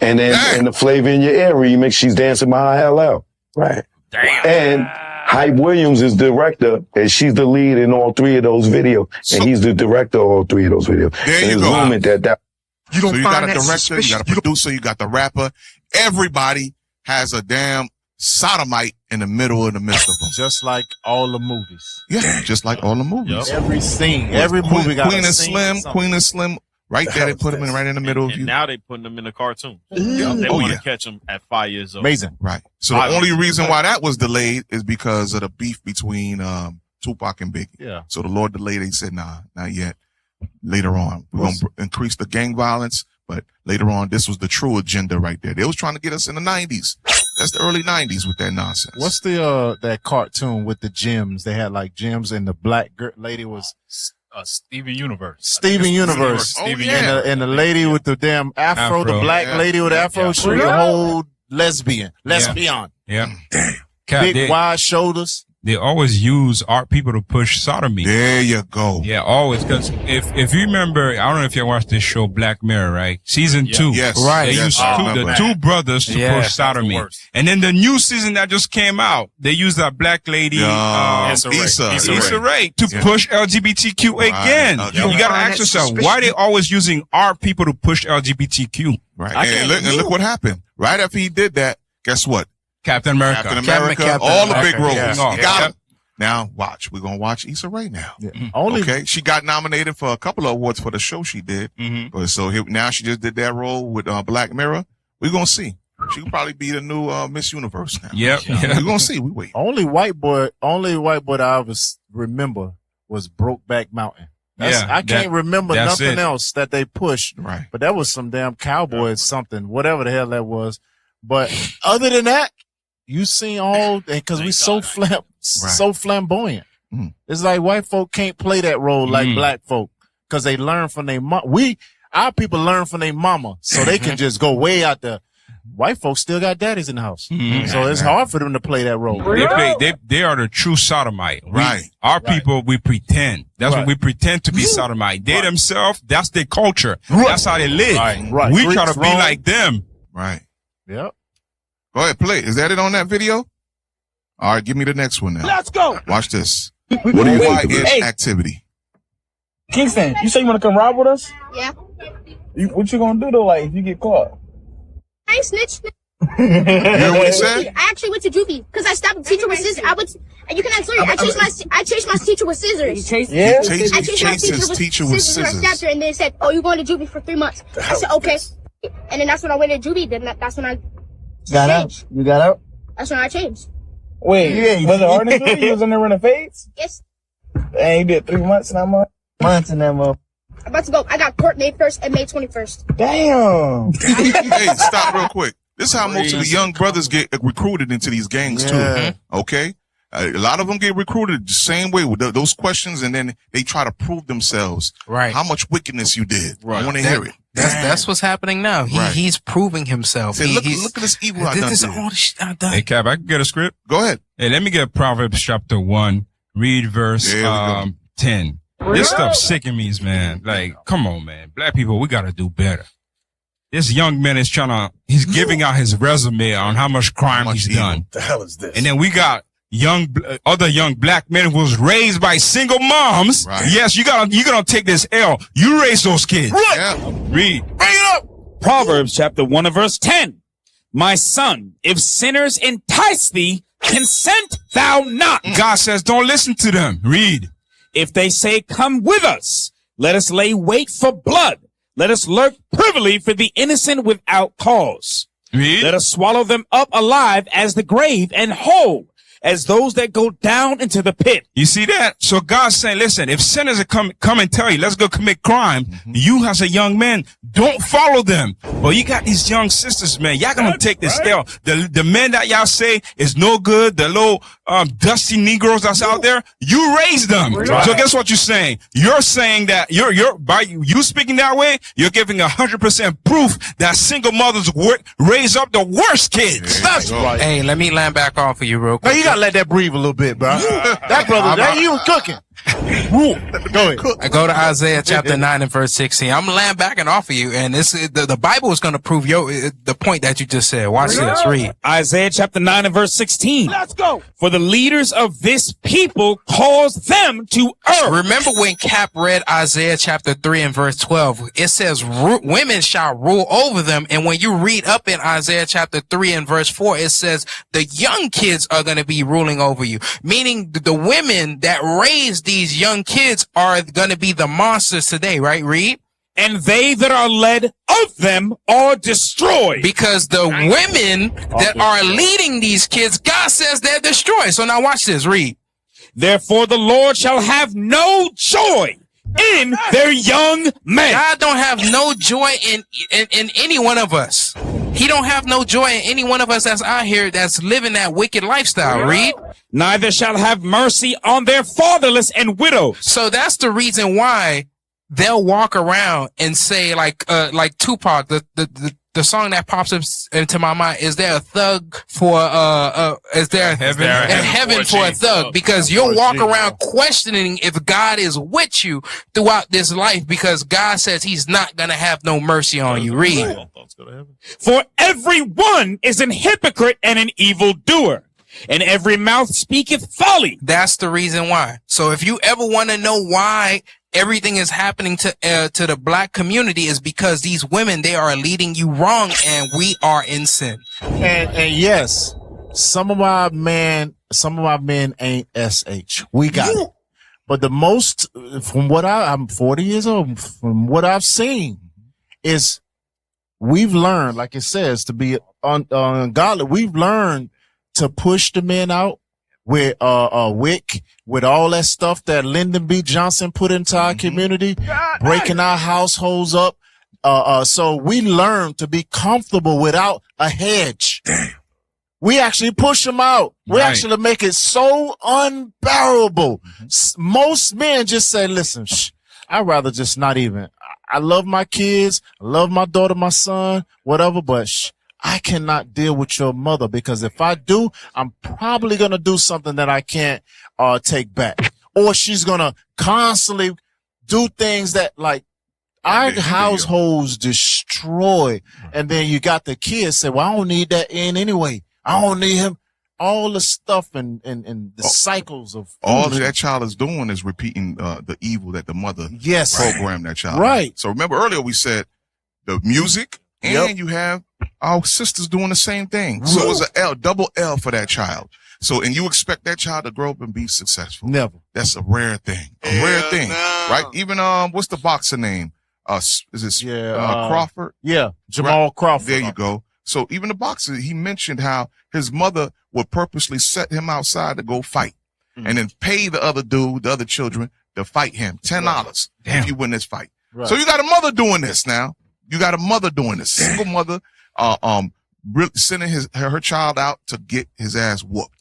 And then in the Flavor in Your Ear remix, she's dancing behind LL. Right. Damn. And Hype Williams is director, and she's the lead in all three of those videos. And he's the director of all three of those videos. There you go. So you got a director, you got a producer, you got the rapper. Everybody has a damn sodomite in the middle of the midst of them. Just like all the movies. Yeah, just like all the movies. Every scene, every movie got Queen a and scene Slim, Queen and Slim Right there, they put them in right in the middle of And you. now they putting them in the cartoon. Yeah. They Oh, want to yeah. catch them at 5 years old. Amazing. Right. So the only reason why that was delayed is because of the beef between Tupac and Biggie. Yeah. So the Lord delayed. He said, nah, not yet. Later on, we're going to increase the gang violence. But later on, this was the true agenda right there. They was trying to get us in the 90s. That's the early 90s with that nonsense. What's the that cartoon with the gems? They had like gems, and the black lady was Steven Universe. Steven Universe. Steven And the lady with the damn afro, the black lady with the afro, she was a whole lesbian. Yeah. Cap, Big wide shoulders. They always use art people to push sodomy. There you go. Yeah, always. Because if you remember, I don't know if you watched this show Black Mirror, right? Season 2. Yes. Right. They Yes. used I the remember. two brothers to push sodomy. And then the new season that just came out, they used that black lady, Issa Rae, to push LGBTQ again. You gotta ask yourself, why are they always using art people to push LGBTQ? Right. And look what happened. Right after he did that, guess what? Captain America. All the big roles. Yeah. He got him. Now watch. We're gonna watch Issa Rae now. Okay. She got nominated for a couple of awards for the show she did. But so now she just did that role with Black Mirror. We're gonna see. She could probably be the new Miss Universe now. Yep. We're gonna see. We wait. Only white boy that I always remember was Brokeback Mountain. I can't remember nothing else that they pushed. Right. But that was some damn Cowboys something, whatever the hell that was. But other than that, you seen all, because we so flamboyant. It's like white folk can't play that role like black folk because they learn from their our people learn from their mama, so they can just go way out there. White folks still got daddies in the house, so it's hard for them to play that role. They are the true sodomite. Right. Our people, we pretend. That's what we pretend to be sodomite. They themselves, that's their culture. That's how they live. Right. We try Greeks, to be like them. Right. Yep. Go ahead, play. Is that it on that video? All right, give me the next one now. Let's go. Watch this. What do you think of this activity? Kingston, you say you want to come ride with us? Yeah. What you gonna do though, like, if you get caught? I ain't snitch. You heard what he said? I actually went to juvie because I stopped the teacher with scissors. And you can ask Larry. I chased my teacher with scissors. Yeah. I chased his teacher with scissors. And I stabbed her, and they said, "Oh, you're going to juvie for 3 months." I said, "Okay." And then that's when I went to juvie. Then that's when I got out. You got out? That's when I changed. Wait, was it hard to do? You was in there running fades? Yes. And you did 3 months in that month? Months in that month. I'm about to go. I got court May 1st and May 21st. Damn. Hey, stop real quick. This is how most of the young brothers get recruited into these gangs too. Okay. A lot of them get recruited the same way with those questions, and then they try to prove themselves. Right. How much wickedness you did. Right. I want to hear it. That's what's happening now. He's proving himself. Say, look at this evil I done This did. all the shit I done. Hey, Cap, I can get a script? Go ahead. Hey, let me get Proverbs chapter 1, read verse 10. This stuff sickens me, man. Like, come on, man. Black people, we got to do better. This young man is he's giving out his resume on how much crime he's done. The hell is this? And then we got other young black men who was raised by single moms. Right. Yes, you're gonna take this L. You raise those kids. Right. Yeah. Read. Bring it up. Proverbs chapter 1 and verse 10. My son, if sinners entice thee, consent thou not. God says, don't listen to them. Read. If they say, come with us, let us lay wait for blood. Let us lurk privily for the innocent without cause. Read. Let us swallow them up alive as the grave and whole as those that go down into the pit. You see that? So God's saying, listen, if sinners come and tell you, let's go commit crime, you as a young man, don't follow them. But you got these young sisters, man. Y'all gonna take this L. The men that y'all say is no good, the little dusty Negroes that's out there, you raise them. Right. So guess what you're saying? You're saying that you're by you speaking that way, you're giving 100% proof that single mothers raise up the worst kids. That's right. Hey, let me land back off of you real quick. Now you gotta let that breathe a little bit, bro. That brother, he was cooking. Go ahead. I go to Isaiah chapter 9 and verse 16. I'm land backing off of you, and the Bible is going to prove the point that you just said. Watch this. Read. Isaiah chapter 9 and verse 16. Let's go. For the leaders of this people cause them to err. Remember when Cap read Isaiah chapter 3 and verse 12, it says women shall rule over them. And when you read up in Isaiah chapter 3 and verse 4, it says the young kids are going to be ruling over you, meaning the women that raise these young kids are going to be the monsters today, right? Read. and they that are led of them are destroyed. Because the women that are leading these kids, God says they're destroyed. So now watch this, read. Therefore the Lord shall have no joy in their young men. God don't have no joy in any one of us. He don't have no joy in any one of us that's out here that's living that wicked lifestyle. Read. Neither shall have mercy on their fatherless and widows. So that's the reason why they'll walk around and say like Tupac, the song that pops up into my mind, is there a thug for is there a heaven for a thug? Because you'll walk around questioning if God is with you throughout this life, because God says he's not gonna have no mercy on you. Read. For every one is an hypocrite and an evildoer, and every mouth speaketh folly. That's the reason why. So if you ever want to know why everything is happening to the black community, is because these women, they are leading you wrong, and we are in sin. And yes, some of our men ain't SH. We got it. But the most, from what I'm 40 years old, from what I've seen, is we've learned, like it says, to be ungodly. We've learned to push the men out with WIC, with all that stuff that Lyndon B. Johnson put into our community, breaking our households up. So we learned to be comfortable without a hedge. We actually push them out. We actually make it so unbearable. Most men just say, listen, I'd rather just not even. I love my kids. I love my daughter, my son, whatever, but I cannot deal with your mother, because if I do, I'm probably going to do something that I can't take back. Or she's going to constantly do things that, like, our households destroy. And then you got the kids say, well, I don't need that in anyway. I don't need him. All the stuff and the cycles of all that child is doing is repeating the evil that the mother programmed that child. Right. So remember earlier we said the music, and you have our sisters doing the same thing. So it's a double L for that child. So, and you expect that child to grow up and be successful. Never. That's a rare thing. A rare thing. Right? Even, what's the boxer name? Is this Crawford? Yeah. Jamal Crawford. There you go. So even the boxer, he mentioned how his mother would purposely set him outside to go fight and then pay the other dude, the other children, to fight him. $10 if you win this fight. Right. So you got a mother doing this now. You got a mother doing this. Single mother, really sending her child out to get his ass whooped.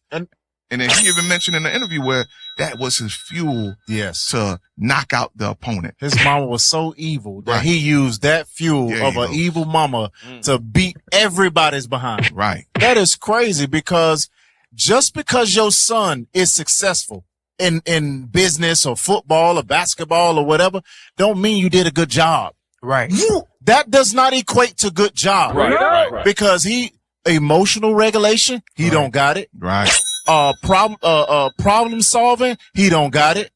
And then he even mentioned in the interview where that was his fuel to knock out the opponent. His mama was so evil that he used that fuel of an evil mama to beat everybody's behind. Right. That is crazy, because just because your son is successful in business or football or basketball or whatever, don't mean you did a good job. Right. That does not equate to good job. Right. Because emotional regulation, he don't got it. Right. Problem solving, he don't got it.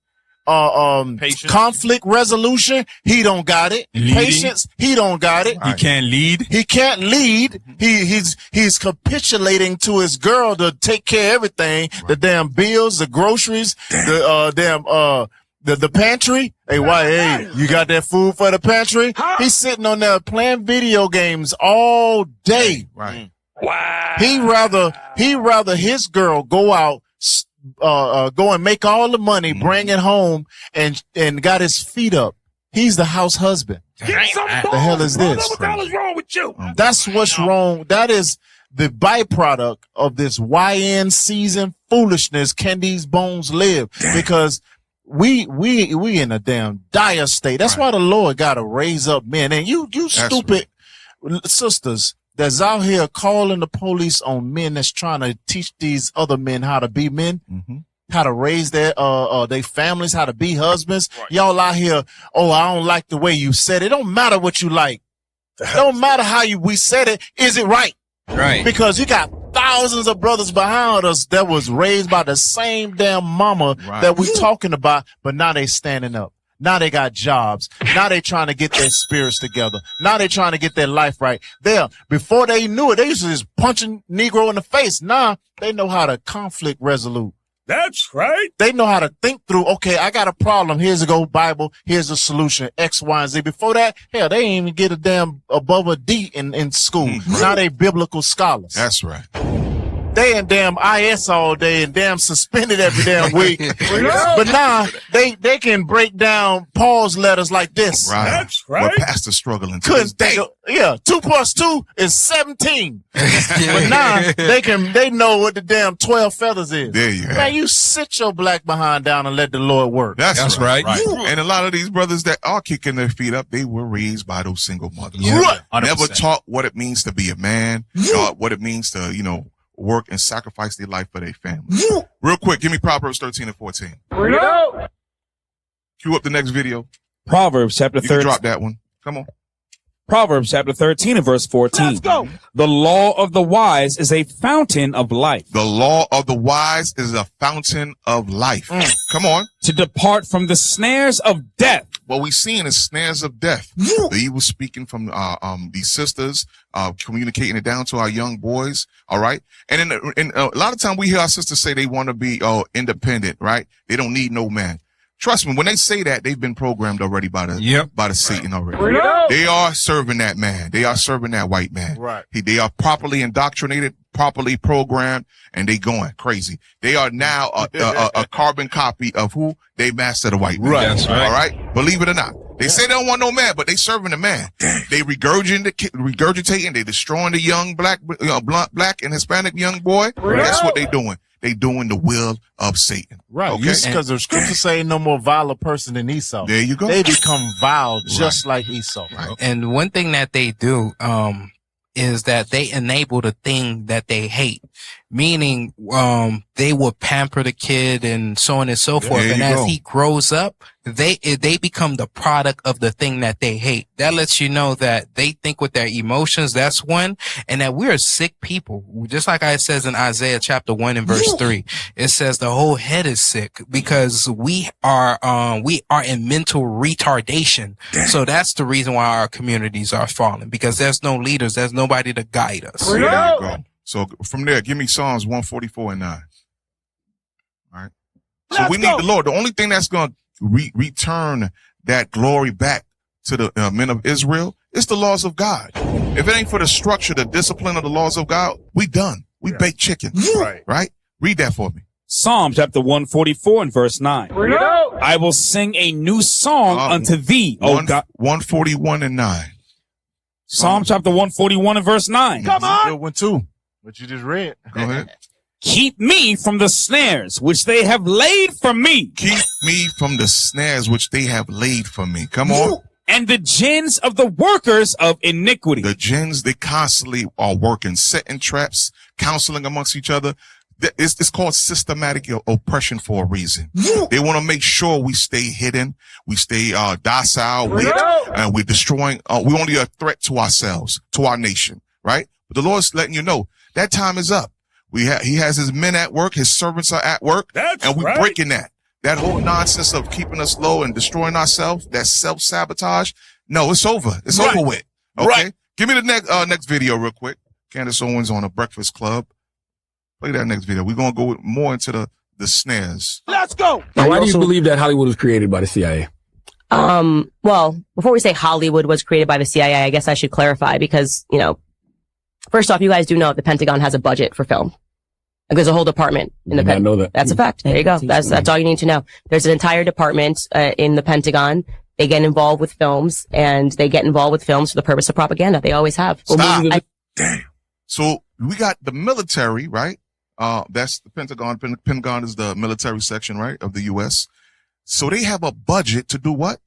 Patience. Conflict resolution, he don't got it. Leading. Patience, he don't got it. He can't lead. He can't lead. He's capitulating to his girl to take care of everything. Right. The damn bills, the groceries, the pantry. Hey, you got that food for the pantry? He's sitting on there playing video games all day. Right. Wow. He rather his girl go out, go and make all the money, bring it home, and got his feet up. He's the house husband. The hell is this? What the hell is wrong with you? That's what's wrong. That is the byproduct of this YN season foolishness. Can these bones live? Because we in a damn dire state. That's why the Lord got to raise up men. And you stupid sisters that's out here calling the police on men that's trying to teach these other men how to be men, how to raise their families, how to be husbands. Right. Y'all out here, I don't like the way you said it. It don't matter what you like. It don't matter how we said it. Is it right? Right. Because you got thousands of brothers behind us that was raised by the same damn mama that we talking about, but now they standing up. Now they got jobs. Now they trying to get their spirits together. Now they trying to get their life right. Before they knew it, they used to just punch a Negro in the face. Now they know how to conflict resolute. That's right. They know how to think through, okay, I got a problem. Here's a go Bible. Here's a solution. X, Y, and Z. Before that, hell, they ain't even get a damn above a D in school. Now they biblical scholars. That's right. They in damn IS all day and damn suspended every damn week. But now they can break down Paul's letters like this. Right. That's right. What pastor's struggling to Couldn't think of, 2 + 2 is 17. But now they know what the damn 12 feathers is. There you go. Man, you sit your black behind down and let the Lord work. That's right. And a lot of these brothers that are kicking their feet up, they were raised by those single mothers. Yeah. Never taught what it means to be a man, what it means to, work and sacrifice their life for their family. Real quick, give me Proverbs 13 and 14. Bring it out. Cue up the next video. Proverbs chapter 13. Drop that one. Come on. Proverbs chapter 13 and verse 14. Let's go. The law of the wise is a fountain of life. The law of the wise is a fountain of life. Come on. To depart from the snares of death. What we seeing is snares of death. The evil speaking from these sisters, communicating it down to our young boys. All right. And in a lot of time we hear our sisters say they want to be independent, right? They don't need no man. Trust me, when they say that, they've been programmed already by the Satan already. They are serving that man. They are serving that white man. Right. They are properly indoctrinated, properly programmed, and they going crazy. They are now a carbon copy of who they master the white man. Right. That's right. All right. Believe it or not. They say they don't want no man, but they serving the man. They regurgitating, they destroying the young black and Hispanic young boy. That's what they doing. They doing the will of Satan. Right. Okay. Because the scriptures say no more viler person than Esau. There you go. They become vile just like Esau. Right. And one thing that they do, is that they enable the thing that they hate. Meaning, they will pamper the kid and so on and so forth. And as he grows up, they become the product of the thing that they hate. That lets you know that they think with their emotions. That's one. And that we're sick people. Just like it says in Isaiah chapter 1 and verse 3, it says the whole head is sick because we are in mental retardation. So that's the reason why our communities are falling, because there's no leaders. There's nobody to guide us. There you go. So from there, give me Psalms 144 and 9. All right. So we need the Lord. The only thing that's going to return that glory back to the men of Israel is the laws of God. If it ain't for the structure, the discipline of the laws of God, we done. We baked chicken. Right? Read that for me. Psalm chapter 144 and verse 9. Bring it out. I will sing a new song unto thee, O God. 141 and 9. Psalm chapter 141 and verse 9. Come on. Good one too. What you just read. Go ahead. Keep me from the snares which they have laid for me. Keep me from the snares which they have laid for me. Come on. And the gins of the workers of iniquity. The gins, they constantly are working, setting traps, counseling amongst each other. It's called systematic oppression for a reason. They want to make sure we stay hidden, we stay docile, and we're destroying. We're only a threat to ourselves, to our nation, right? But the Lord's letting you know that time is up. He has his men at work, his servants are at work, and we're breaking that. That whole nonsense of keeping us low and destroying ourselves, that self-sabotage. No, it's over. It's over with. Okay. Give me the next video real quick. Candace Owens on a Breakfast Club. Play that next video. We're going to go more into the snares. Let's go. Now, why do you believe that Hollywood was created by the CIA? Well, before we say Hollywood was created by the CIA, I guess I should clarify because, first off, you guys do know the Pentagon has a budget for film. Like, there's a whole department in the I know that. That's a fact. There you go. That's all you need to know. There's an entire department in the Pentagon. They get involved with films, and they get involved with films for the purpose of propaganda. They always have. Stop. Damn. So we got the military, right? That's the Pentagon. Pentagon is the military section, right, of the U.S. So they have a budget to do what?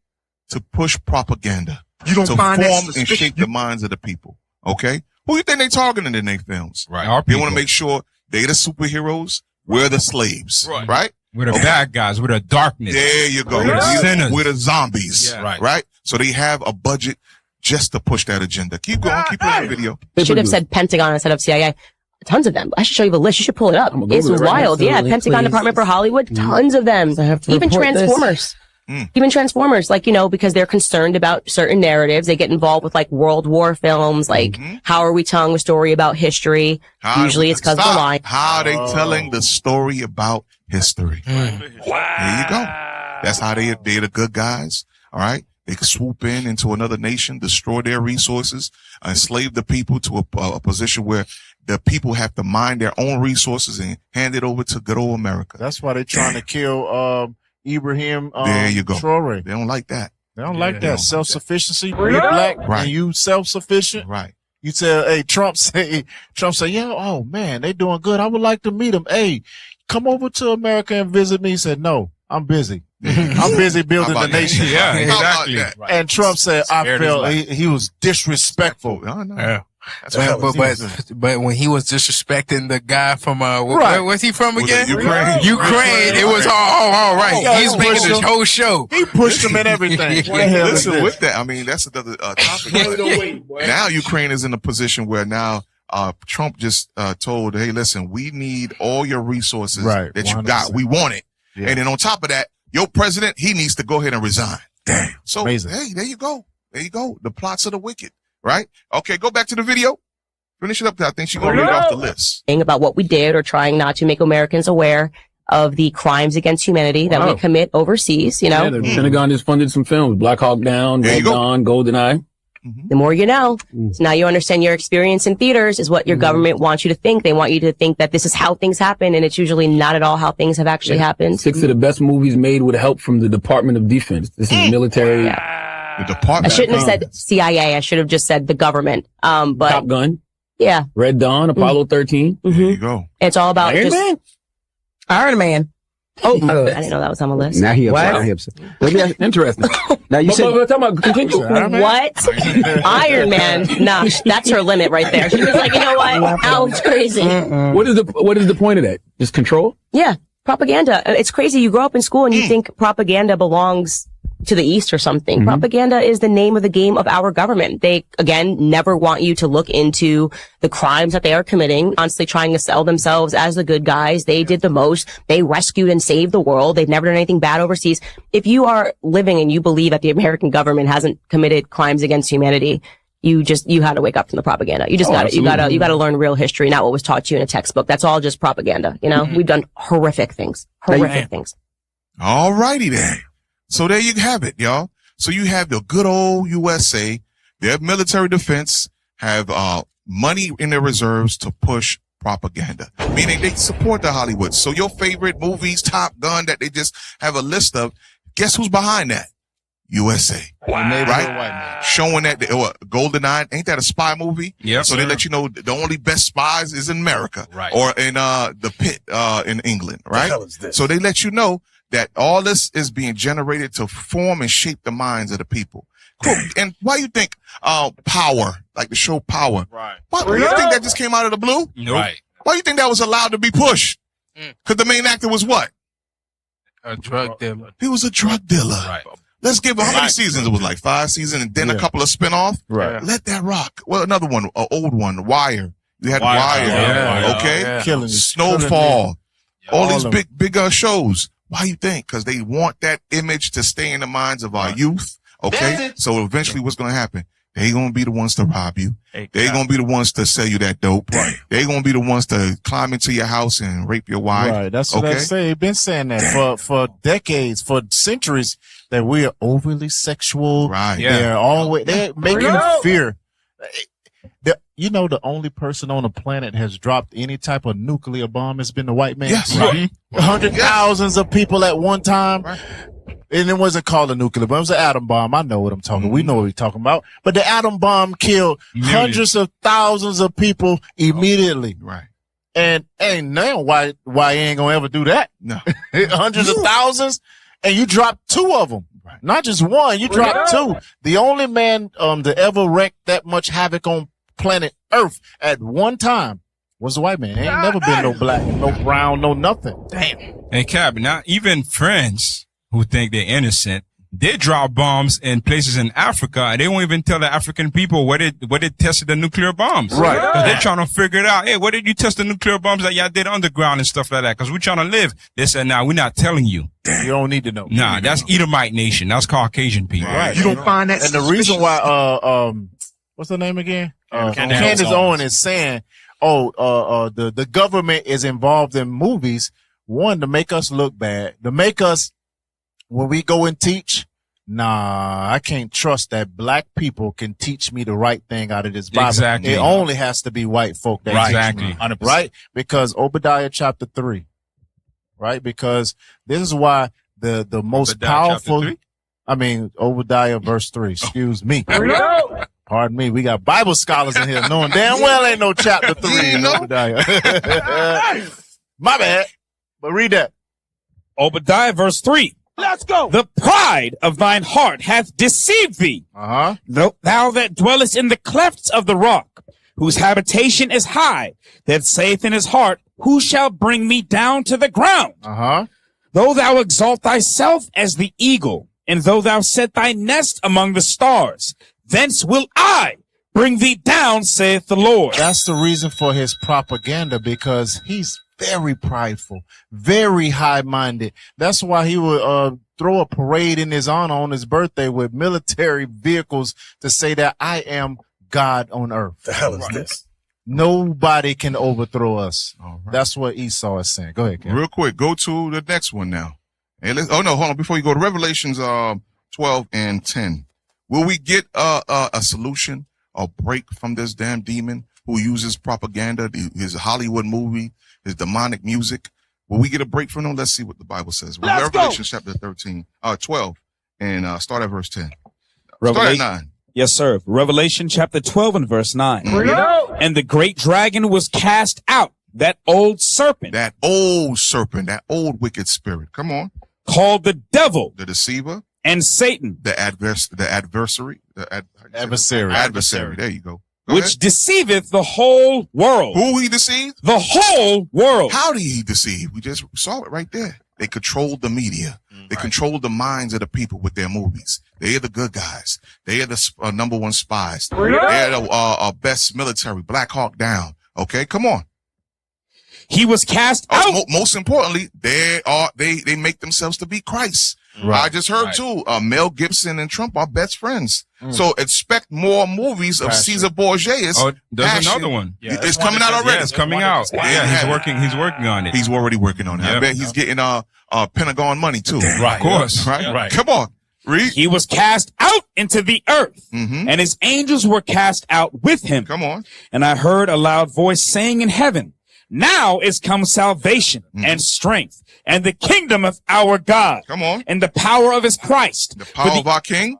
To push propaganda. You don't find that form and suspicious? shape the minds of the people. Okay? Who you think they targeting in their films? Right. They want to make sure they the superheroes, we're the slaves. Right? We're the bad guys. We're the darkness. There you go. We're the sinners. We're the zombies. Yeah. Right? So they have a budget just to push that agenda. Keep going. Keep playing the video. Should have said Pentagon instead of CIA. Tons of them. I should show you the list. You should pull it up. It's wild. Yeah, Pentagon Department for Hollywood. Tons of them. Even Transformers. Even Transformers, like, because they're concerned about certain narratives. They get involved with like World War films, like how are we telling a story about history? Usually it's because of the line. How are they telling the story about history? There you go. That's how they're the good guys. All right. They can swoop into another nation, destroy their resources, enslave the people to a position where the people have to mine their own resources and hand it over to good old America. That's why they're trying to kill Ibrahim there you go. Traore. They don't like that. They don't like that. Self-sufficiency. You're black and you self-sufficient. Right. You tell, hey, Trump say, yeah, oh man, they doing good. I would like to meet them. Hey, come over to America and visit me. He said, no, I'm busy. I'm busy building the nation. Yeah, exactly. And Trump said, I felt he was disrespectful. Yeah. But when he was disrespecting the guy from where was he from again? Ukraine. It was all right. Yeah, He's making this whole show. He pushed him in everything. Listen, with that, I mean, that's another topic. Now Ukraine is in a position where now Trump just told, hey, listen, we need all your resources that you got. We want it. Yeah. And then on top of that, your president, he needs to go ahead and resign. Damn. So, amazing. Hey, there you go. There you go. The plots of the wicked. Right? Okay, go back to the video. Finish it up. I think she's going to read off the list. About what we did or trying not to make Americans aware of the crimes against humanity that we commit overseas, Yeah, the Pentagon just funded some films. Black Hawk Down, Red Dawn, GoldenEye. The more you know. So now you understand your experience in theaters is what your government wants you to think. They want you to think that this is how things happen, and it's usually not at all how things have actually happened. 6 of the best movies made with help from the Department of Defense. This is military. The Department. I shouldn't have said CIA. I should have just said the government. But Top Gun. Yeah. Red Dawn, Apollo 13. There you go. It's all about Iron Man. Oh, I didn't know that was on the list. Now he upset. Interesting. Now you said talking about continue. What? Iron Man? Nah, that's her limit right there. She was like, you know what? It's crazy. What is the point of that? Just control? Yeah, propaganda. It's crazy. You grow up in school and you think propaganda belongs to the East or something. Propaganda is the name of the game of our government. They, again, never want you to look into the crimes that they are committing, constantly trying to sell themselves as the good guys. They did the most. They rescued and saved the world. They've never done anything bad overseas. If you are living and you believe that the American government hasn't committed crimes against humanity, you had to wake up from the propaganda. You just got to, you got to learn real history, not what was taught to you in a textbook. That's all just propaganda. We've done horrific things. All righty then. So there you have it, y'all. So you have the good old USA, their military defense have money in their reserves to push propaganda, meaning they support the Hollywood. So your favorite movies, Top Gun, that they just have a list of, guess who's behind that? USA. Wow. Right? Showing that GoldenEye, ain't that a spy movie? Yeah. So they let you know the only best spies is in America. Right. Or in the pit in England, right? What the hell is this? So they let you know that all this is being generated to form and shape the minds of the people. Cool. And why you think Power, like the show Power, why do you think that just came out of the blue? Nope. Right. Why do you think that was allowed to be pushed? Because the main actor was what? A drug dealer. He was a drug dealer. Right. Let's give him, how many seasons? It was like 5 seasons and then a couple of spin-offs. Right. Let that rock. Well, another one, an old one, Wire. You had Wire. Okay. Killing Snowfall. All these big shows. Why you think? Because they want that image to stay in the minds of our youth. Okay. So eventually what's going to happen? They going to be the ones to rob you. They going to be the ones to sell you that dope. They going to be the ones to climb into your house and rape your wife. Right. That's what they say. They've been saying that for decades, for centuries, that we are overly sexual. Right. Yeah. They're making fear. The only person on the planet has dropped any type of nuclear bomb has been the white man. Yes. Right. Hundred thousands of people at one time. Right. And it wasn't called a nuclear bomb. It was an atom bomb. I know what I'm talking. We know what we're talking about. But the atom bomb killed hundreds of thousands of people immediately. Right. And ain't now why you ain't gonna ever do that? No. Hundreds of thousands, and you dropped 2 of them. Right. Not just one. You dropped 2. The only man to ever wreak that much havoc on planet Earth at one time was a white man. Ain't never been no black, no brown, no nothing. Damn. And Cap, now even friends who think they're innocent, they drop bombs in places in Africa, and they won't even tell the African people where they tested the nuclear bombs. Right. Because they're trying to figure it out. Hey, where did you test the nuclear bombs that y'all did underground and stuff like that? Because we're trying to live. They said, nah, we're not telling you. You don't need to know. Nah, that's Edomite nation. That's Caucasian people. Right. You don't find that. And the reason why, what's her name again? Candace Owens is saying, the government is involved in movies. One, to make us look bad, to make us, when we go and teach, nah, I can't trust that black people can teach me the right thing out of this Bible. Exactly. It only has to be white folk that teach me. 100%. Right? Because Obadiah chapter 3, right? Because this is why the most Obadiah powerful, Obadiah verse 3, excuse me. Pardon me. We got Bible scholars in here knowing damn well ain't no chapter 3 in Obadiah. My bad. But read that. Obadiah verse 3. Let's go. The pride of thine heart hath deceived thee. Thou that dwellest in the clefts of the rock, whose habitation is high, that saith in his heart, who shall bring me down to the ground? Though thou exalt thyself as the eagle, and though thou set thy nest among the stars, thence will I bring thee down, saith the Lord. That's the reason for his propaganda, because he's very prideful, very high-minded. That's why he would throw a parade in his honor on his birthday with military vehicles to say that I am God on earth. The hell is this? Nobody can overthrow us. That's what Esau is saying. Go ahead, Ken. Real quick, go to the next one now. And hold on. Before you go to Revelations 12 and 10, will we get a solution, a break from this damn demon who uses propaganda, his Hollywood movie, his demonic music? Will we get a break from them? Let's see what the Bible says. Revelation chapter 12, and start at verse 10. Start at 9. Yes, sir. Revelation chapter 12 and verse 9. And the great dragon was cast out, that old serpent. That old wicked spirit. Come on. Called the devil. The deceiver. And Satan. The adversary. Adversary. There you go. Which deceiveth the whole world. Who he deceived? The whole world. How did he deceive? We just saw it right there. They controlled the media. They controlled the minds of the people with their movies. They are the good guys. They are the number one spies. They are the best military. Black Hawk Down. Okay, come on. He was cast out. Most importantly, they make themselves to be Christ. Right. I just heard too, Mel Gibson and Trump are best friends. So expect more movies of Caesar Borgia. Oh, there's another one. Yeah, it's coming out already. Yeah, it's coming out. Yeah, he's working on it. He's already working on it. I bet he's getting Pentagon money too. Right. Of course. Right. Come on. Read. He was cast out into the earth, and his angels were cast out with him. Come on. And I heard a loud voice saying in heaven, now is come salvation and strength and the kingdom of our God. Come on. And the power of his Christ. The power of our King.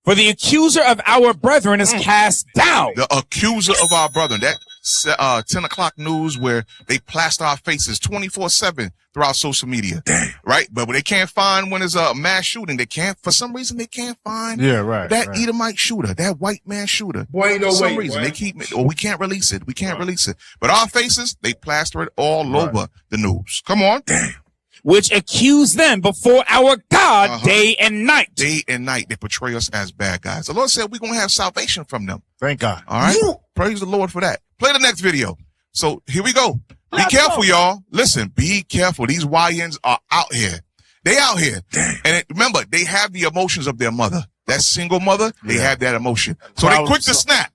For the accuser of our brethren is cast down. The accuser of our brethren. That 10 o'clock news where they plaster our faces 24/7 throughout social media. Damn. Right? But when they can't find when there's a mass shooting, for some reason they can't find that Edomite shooter, that white man shooter. Boy, ain't no For some way, reason boy. they keep it, or we can't release it. We can't release it. But our faces, they plaster it all over the news. Come on. Damn. Which accuse them before our God day and night. Day and night. They portray us as bad guys. The Lord said we're going to have salvation from them. Thank God. All right. Praise the Lord for that. Play the next video. So here we go. Be careful, y'all. Listen, be careful. These YNs are out here. They out here. And remember, they have the emotions of their mother. That single mother, they have that emotion. So they quick to snap.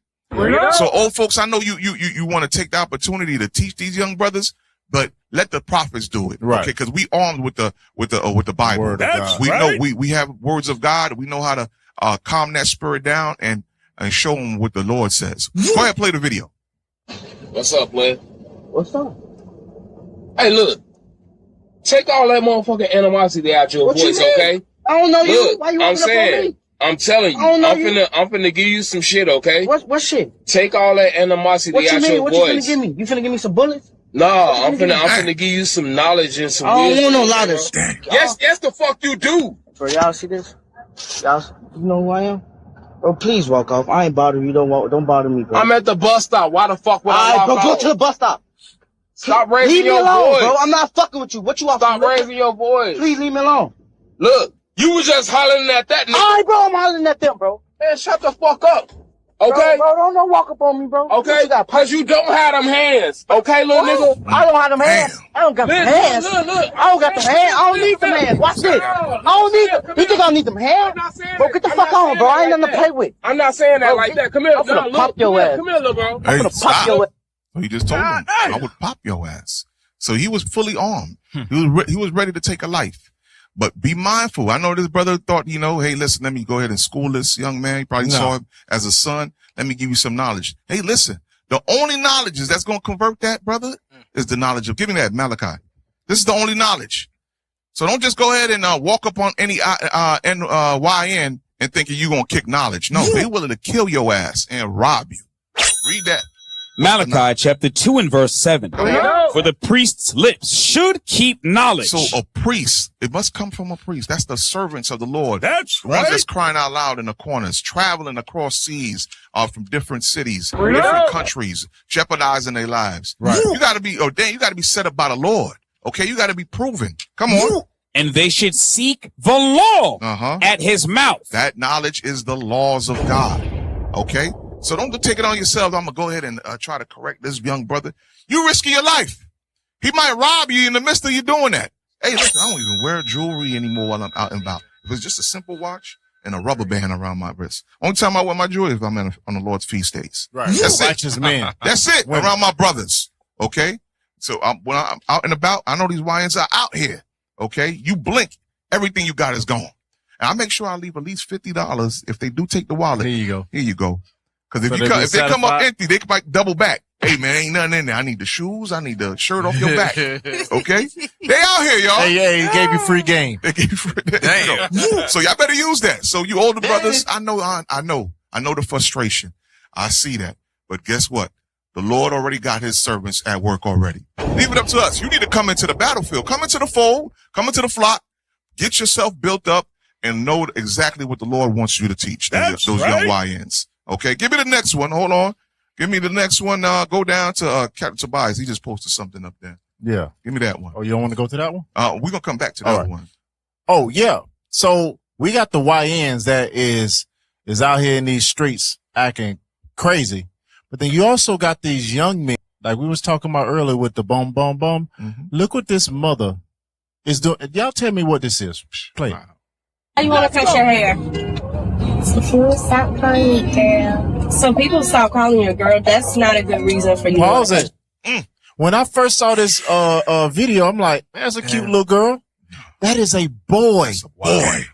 So old folks, I know you want to take the opportunity to teach these young brothers, but let the prophets do it. Right. Okay. Cause we armed with the Bible. Word of God. We know, we have words of God. We know how to, calm that spirit down and show them what the Lord says. Go ahead, play the video. What's up, man? What's up? Hey, look. Take all that motherfucking animosity out your What you voice, mean? okay? I don't know you. Look, Why you I'm walking up on saying, me? I'm telling you, I don't know I'm finna give you some shit, okay? What shit? Take all that animosity What you out mean? your What voice. you finna give me? You finna give me some bullets? No, What I'm you finna finna give you some knowledge and some I don't wisdom. want no knowledge. Yes, the fuck you do. Bro, y'all see this? Y'all, you know who I am? Bro, please walk off. I ain't bothering you. Don't bother me, bro. I'm at the bus stop. Why the fuck would I Alright, walk bro, go out? to the bus stop. Stop raising Leave me your alone, voice. bro. I'm not fucking with you. What you want? Stop raising your voice. Please leave me alone. Look, You was just hollering at that nigga. Alright, bro, I'm hollering at them, bro. Man, shut the fuck up. Okay? Bro, don't walk up on me, bro. Okay? Because you don't have them hands. Okay, little nigga? I don't have them hands. I don't got them hands. Look. I don't got them hands. I don't need them hands. Watch this. I don't need them. You think I need them hands? Bro, get the fuck on, bro. I ain't nothing to play with. I'm not saying that like that. Come here. I'm gonna pop your ass. Come here, little bro. I'm gonna pop your ass. So he just told him, I would pop your ass. So he was fully armed. He was ready to take a life. But be mindful. I know this brother thought, hey, listen, let me go ahead and school this young man. He probably saw him as a son. Let me give you some knowledge. Hey, listen, the only knowledge that's going to convert that, brother, is the knowledge of, give me that, Malachi. This is the only knowledge. So don't just go ahead and walk up on any YN and thinking you're going to kick knowledge. No, they're willing to kill your ass and rob you. Read that. Malachi chapter 2 and verse 7. For the priest's lips should keep knowledge. So a priest, it must come from a priest. That's the servants of the Lord. That's the ones that's crying out loud in the corners, traveling across seas from different cities, different countries, jeopardizing their lives. Right. You got to be ordained. You got to be set up by the Lord. Okay, you got to be proven. Come on. And they should seek the law at his mouth. That knowledge is the laws of God. Okay? So don't take it on yourself. I'm going to go ahead and try to correct this young brother. You risking your life. He might rob you in the midst of you doing that. Hey, listen, I don't even wear jewelry anymore while I'm out and about. If it's just a simple watch and a rubber band around my wrist. Only time I wear my jewelry is if I'm on the Lord's feast days. Right. That's it. Righteous man. That's it. Women. Around my brothers. Okay? So when I'm out and about, I know these YNs are out here. Okay? You blink, everything you got is gone. And I make sure I leave at least $50 if they do take the wallet. Here you go. Here you go. Because if they come up empty, they might double back. Hey, man, ain't nothing in there. I need the shoes. I need the shirt off your back. Okay? They out here, y'all. Hey, he gave you free game. They gave you free game. So y'all better use that. So you older brothers, I know the frustration. I see that. But guess what? The Lord already got his servants at work already. Leave it up to us. You need to come into the battlefield. Come into the fold. Come into the flock. Get yourself built up and know exactly what the Lord wants you to teach those young YNs. Okay, give me the next one. Hold on. Give me the next one. Go down to Captain Tobias. He just posted something up there. Yeah. Give me that one. Oh, you don't want to go to that one? We're going to come back to that one. Oh, yeah. So we got the YNs that is out here in these streets acting crazy. But then you also got these young men, like we was talking about earlier with the bum. Look what this mother is doing. Y'all tell me what this is. Play it. How you want to cut your hair? So people stop calling me girl. So people stop calling you a girl. That's not a good reason for you. Pause it. When I first saw this video, I'm like, that's a cute little girl. That is a boy. That's a boy.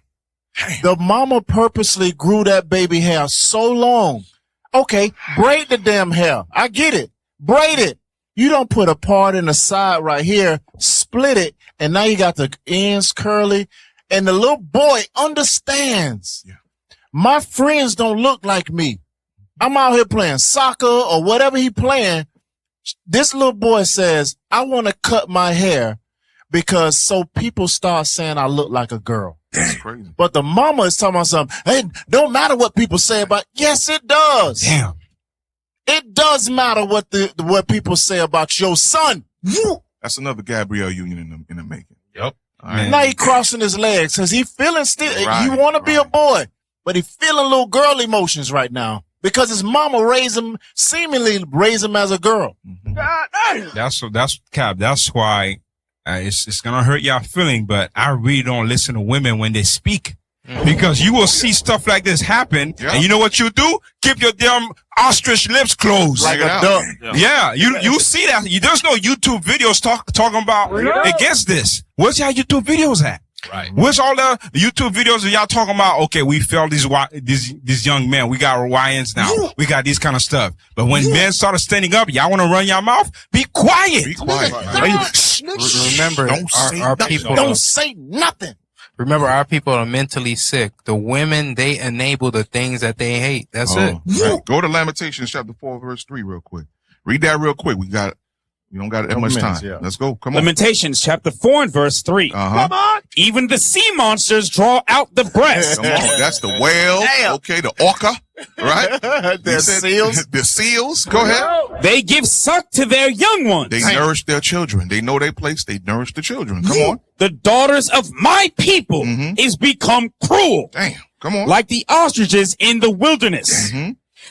The mama purposely grew that baby hair so long. Okay, braid the damn hair. I get it. Braid it. You don't put a part in the side right here, split it, and now you got the ends curly. And the little boy understands. Yeah. My friends don't look like me. I'm out here playing soccer or whatever he playing. This little boy says, I want to cut my hair because so people start saying I look like a girl. That's crazy. But the mama is talking about something. Hey, don't matter what people say about. Yes, it does. Damn. It does matter what people say about your son. That's another Gabrielle Union in the making. Yep. Right. Now he crossing his legs because he feeling still. Right, you want to be a boy, but he feeling little girl emotions right now because his mama seemingly raised him as a girl. Mm-hmm. That's Cap. That's why it's gonna hurt y'all feeling, but I really don't listen to women when they speak. Because you will see stuff like this happen, and you know what you do? Keep your damn ostrich lips closed. Like a duck. Yeah, you see that. There's no YouTube videos talking about against this. Where's y'all YouTube videos at? Right. Where's all the YouTube videos that y'all talking about? Okay, we failed these young men. We got our YNs now. We got these kind of stuff. But when men started standing up, y'all want to run your mouth? Be quiet. Be quiet. Remember, our people don't say nothing. Remember, our people are mentally sick. The women, they enable the things that they hate. That's it. Right. Go to Lamentations chapter 4, verse 3 real quick. Read that real quick. We got You don't got that much time. Let's go. Come on. Lamentations chapter 4 and verse 3. Come on. Even the sea monsters draw out the breast. Come on. That's the whale. Damn. Okay. The orca. Right? The seals. The seals. Go ahead. They give suck to their young ones. They nourish their children. They know their place. They nourish the children. Come on. The daughters of my people is become cruel. Damn. Come on. Like the ostriches in the wilderness.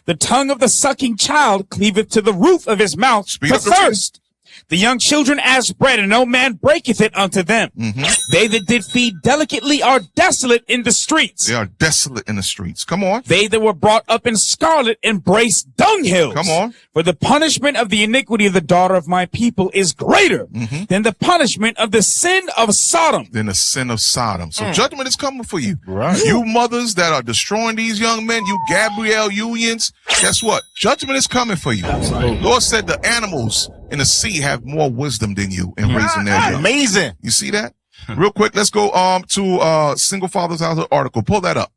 The tongue of the sucking child cleaveth to the roof of his mouth for thirst. The young children ask bread, and no man breaketh it unto them. They that did feed delicately are desolate in the streets. They are desolate in the streets. Come on. They that were brought up in scarlet embrace dunghills. Come on. For the punishment of the iniquity of the daughter of my people is greater than the punishment of the sin of Sodom. So judgment is coming for you. Right. You mothers that are destroying these young men, you Gabrielle Unions, guess what? Judgment is coming for you. Lord said the animals in the sea have more wisdom than you in raising their young. Amazing. You see that? Real quick, let's go to Single Father's House article. Pull that up.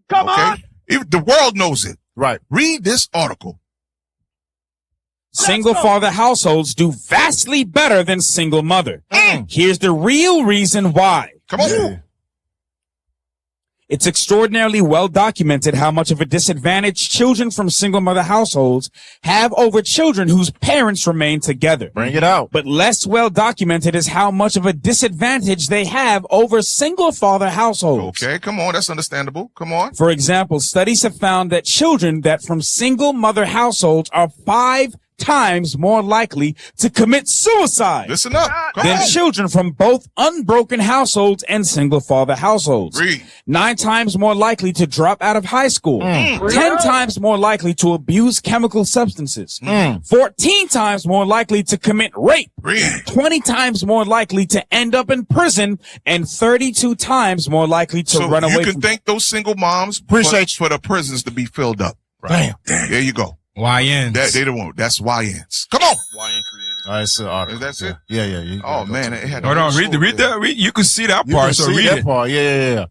Come on. Even the world knows it. Right. Read this article. Single father households do vastly better than single mother. Here's the real reason why. Come on. It's extraordinarily well documented how much of a disadvantage children from single mother households have over children whose parents remain together. Bring it out. But less well documented is how much of a disadvantage they have over single father households. Okay, come on. That's understandable. Come on. For example, studies have found that children that from single mother households are 5 times more likely to commit suicide Listen up. Come than on. children from both unbroken households and single father households. Read. 9 times more likely to drop out of high school. 10 times more likely to abuse chemical substances. 14 times more likely to commit rape. Read. 20 times more likely to end up in prison, and 32 times more likely to run away you can from. thank those single moms for the prisons to be filled up. Right. There you go. YNs. They don't want. That's YNs. Come on. YN created. All right, so article. That's it. Yeah. Oh man, it had. Hold on. Read that. You can see that part. So read it. Part. Yeah.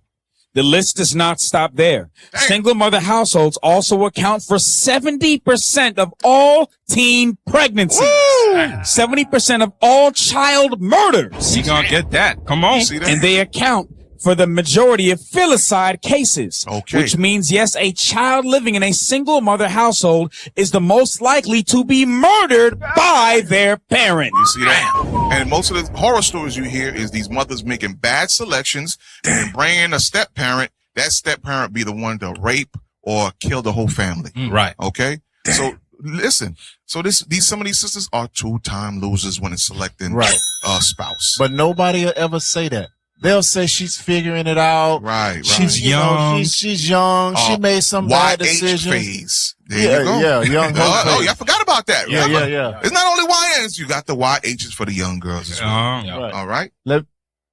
The list does not stop there. Single mother households also account for 70% of all teen pregnancies, 70% of all child murders. You gonna get that? Come on. See that? And they account for the majority of filicide cases. Okay. Which means, yes, a child living in a single mother household is the most likely to be murdered by their parent. You see that? And most of the horror stories you hear is these mothers making bad selections and bringing a step parent. That step parent be the one to rape or kill the whole family. Right. Okay. So listen. So some of these sisters are 2-time losers when it's selecting a spouse. But nobody will ever say that. They'll say she's figuring it out. Right. She's young. She's young. She made some bad decisions. Phase. There you go. Yeah, young. I forgot about that. Yeah. It's not only YNs. You got the YHs for the young girls as well. Right. All right.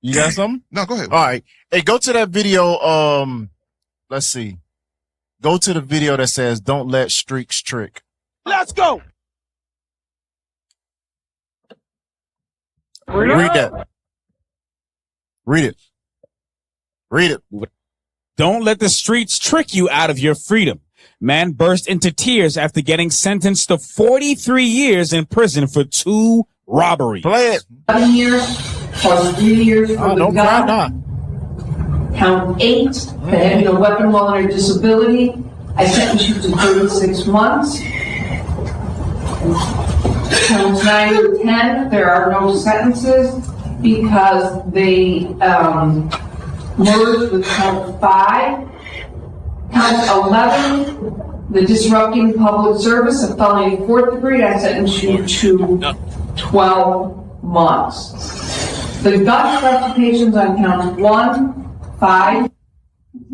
You got something? No, go ahead. All right. Hey, go to that video. Let's see. Go to the video that says, "Don't let streaks trick." Let's go. Read that. Read it. Don't let the streets trick you out of your freedom. Man burst into tears after getting sentenced to 43 years in prison for 2 robberies. Play it. 7 years plus 3 years for the Don't gun. cry now. Count 8 for having a weapon while under disability. I sentence you to 36 months. Counts 9 to 10, there are no sentences because they merged with count 5. Count 11, the disrupting public service, a felony 4th degree, I sentence you to 12 months. The gun specifications on count 1, 5.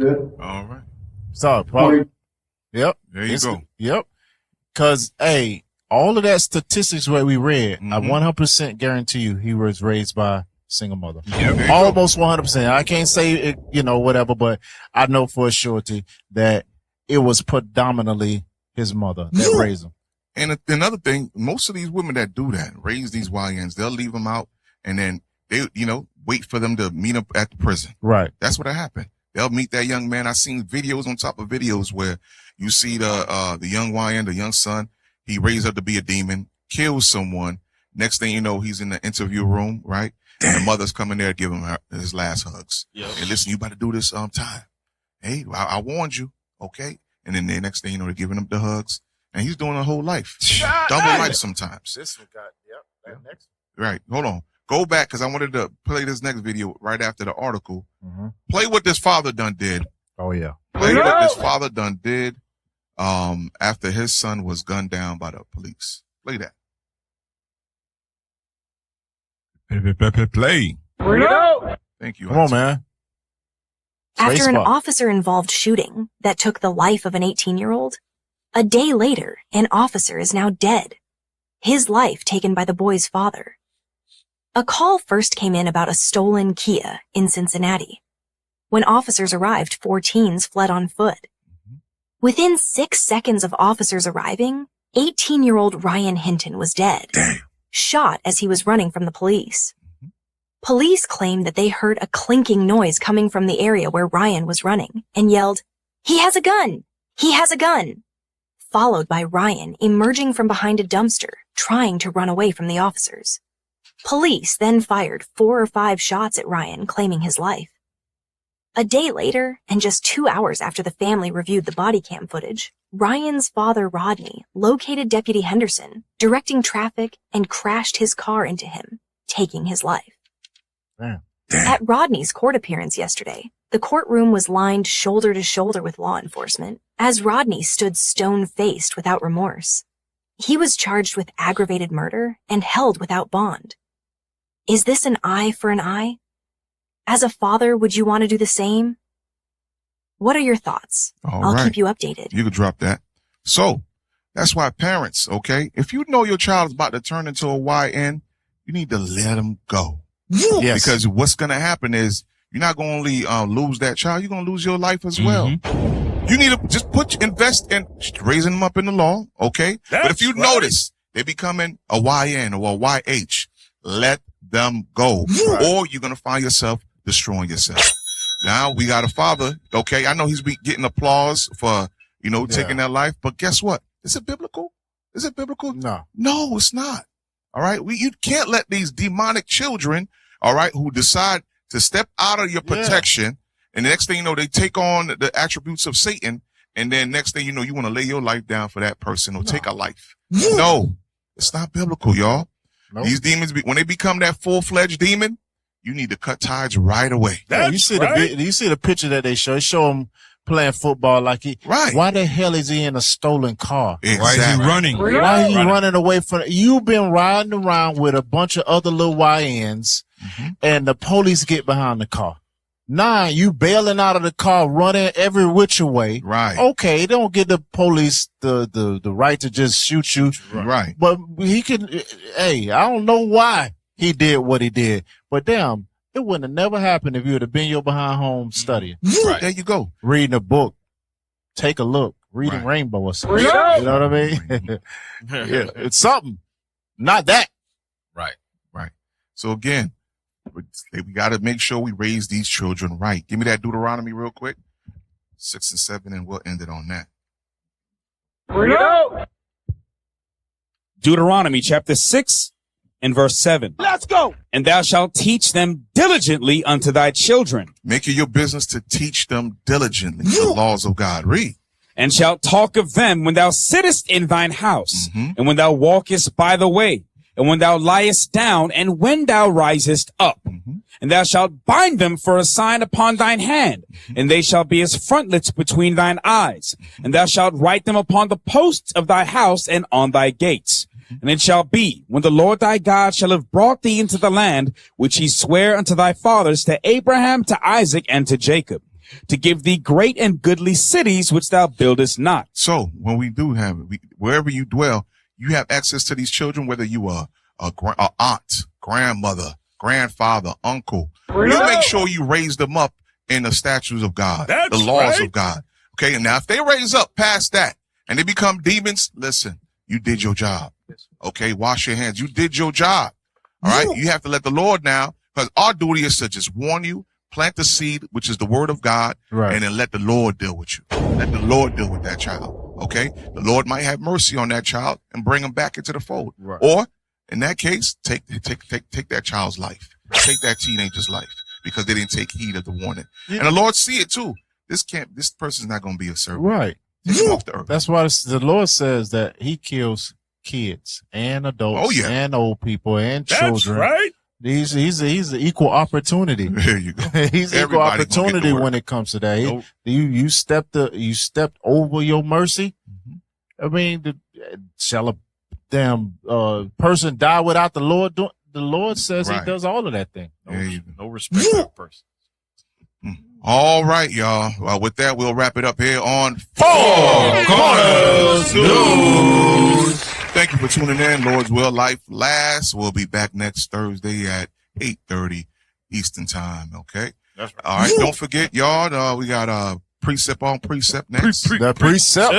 All right. So, Paul. Yep. There you go. Yep. Cause, hey, all of that statistics where we read, I 100% guarantee you he was raised by a single mother. Almost 100%. I can't say it, whatever, but I know for a surety that it was predominantly his mother that raised him. And another thing, most of these women that do that, raise these YNs, they'll leave them out and then they, wait for them to meet up at the prison. Right. That's what happened. They'll meet that young man. I've seen videos on top of videos where you see the young YN, the young son, he raised up to be a demon, kills someone. Next thing you know, he's in the interview room, right? And the mother's coming there giving him his last hugs. Yep. Hey, listen, you about to do this time. Hey, I warned you, okay? And then the next thing you know, they're giving him the hugs. And he's doing a whole life. Double life sometimes. This one got, that next Right. Hold on. Go back, because I wanted to play this next video right after the article. Play what this father done did. Oh, yeah. Play what this father done did after his son was gunned down by the police. Play that. Play. Thank you. Come on, man. After an officer-involved shooting that took the life of an 18-year-old, a day later, an officer is now dead. His life taken by the boy's father. A call first came in about a stolen Kia in Cincinnati. When officers arrived, 4 teens fled on foot. Within 6 seconds of officers arriving, 18-year-old Ryan Hinton was dead, shot as he was running from the police. Police claimed that they heard a clinking noise coming from the area where Ryan was running and yelled, "He has a gun! He has a gun!" Followed by Ryan emerging from behind a dumpster, trying to run away from the officers. Police then fired 4 or 5 shots at Ryan, claiming his life. A day later, and just 2 hours after the family reviewed the body cam footage, Ryan's father, Rodney, located Deputy Henderson, directing traffic, and crashed his car into him, taking his life. At Rodney's court appearance yesterday, the courtroom was lined shoulder to shoulder with law enforcement, as Rodney stood stone-faced without remorse. He was charged with aggravated murder and held without bond. Is this an eye for an eye? As a father, would you want to do the same? What are your thoughts? I'll keep you updated. You can drop that. So, that's why parents, okay, if you know your child is about to turn into a YN, you need to let them go. Yes. Because what's going to happen is you're not going to only lose that child, you're going to lose your life as well. You need to just invest in raising them up in the law, okay? But if you notice they're becoming a YN or a YH, let them go. Or you're going to find yourself destroying yourself. Now we got a father, okay? I know he's getting applause for, taking that life, but guess what? Is it biblical? Is it biblical? No. No, it's not. All right. You can't let these demonic children, all right, who decide to step out of your protection. And the next thing you know, they take on the attributes of Satan. And then next thing you know, you want to lay your life down for that person or take a life. No, it's not biblical, y'all. Nope. These demons, when they become that full-fledged demon, you need to cut ties right away. You see the picture that they show him playing football like he, why the hell is he in a stolen car? Exactly. Why is he running? Why are you running away from, you've been riding around with a bunch of other little YNs and the police get behind the car. Now you bailing out of the car, running every which way. Right. Okay. Don't give the police the right to just shoot you. Right. But he can, hey, I don't know why he did what he did, but damn, it wouldn't have never happened if you would have been your behind home studying. Right. There you go. Reading a book. Take a look. Reading Rainbow or something. You know what I mean? It's something. Not that. Right. So again, we got to make sure we raise these children right. Give me that Deuteronomy real quick. 6 and 7, and we'll end it on that. Deuteronomy chapter 6 and verse 7. Let's go. And thou shalt teach them diligently unto thy children. Make it your business to teach them diligently the laws of God. Read. And shalt talk of them when thou sittest in thine house, and when thou walkest by the way, and when thou liest down, and when thou risest up. And thou shalt bind them for a sign upon thine hand, and they shall be as frontlets between thine eyes. And thou shalt write them upon the posts of thy house and on thy gates. And it shall be, when the Lord thy God shall have brought thee into the land, which he sware unto thy fathers, to Abraham, to Isaac, and to Jacob, to give thee great and goodly cities which thou buildest not. So when we do have it, wherever you dwell, you have access to these children, whether you are a aunt, grandmother, grandfather, uncle. You make sure you raise them up in the statutes of God, the laws of God. Okay. And now if they raise up past that and they become demons, listen, you did your job. Okay. Wash your hands. You did your job. All right. You have to let the Lord now, because our duty is to just warn you, plant the seed, which is the word of God, and then let the Lord deal with you. Let the Lord deal with that child. Okay. The Lord might have mercy on that child and bring him back into the fold. Or In that case, take that child's life. Take that teenager's life because they didn't take heed of the warning. Yeah. And the Lord see it too. This person's not going to be a servant. Right. Take him off the earth. That's why the Lord says that he kills kids and adults and old people and children. That's right. He's an equal opportunity. There you go. He's equal opportunity when it comes to that. You stepped over your mercy. Mm-hmm. I mean, shall a damn person die without the Lord? The Lord says he does all of that thing. No respect for that person. All right, y'all. Well, with that, we'll wrap it up here on Four Corners News. Thank you for tuning in. Lord's will, life lasts. We'll be back next Thursday at 8:30 Eastern time. Okay. That's right. All right. Don't forget, y'all. We got precept on precept next. Precept.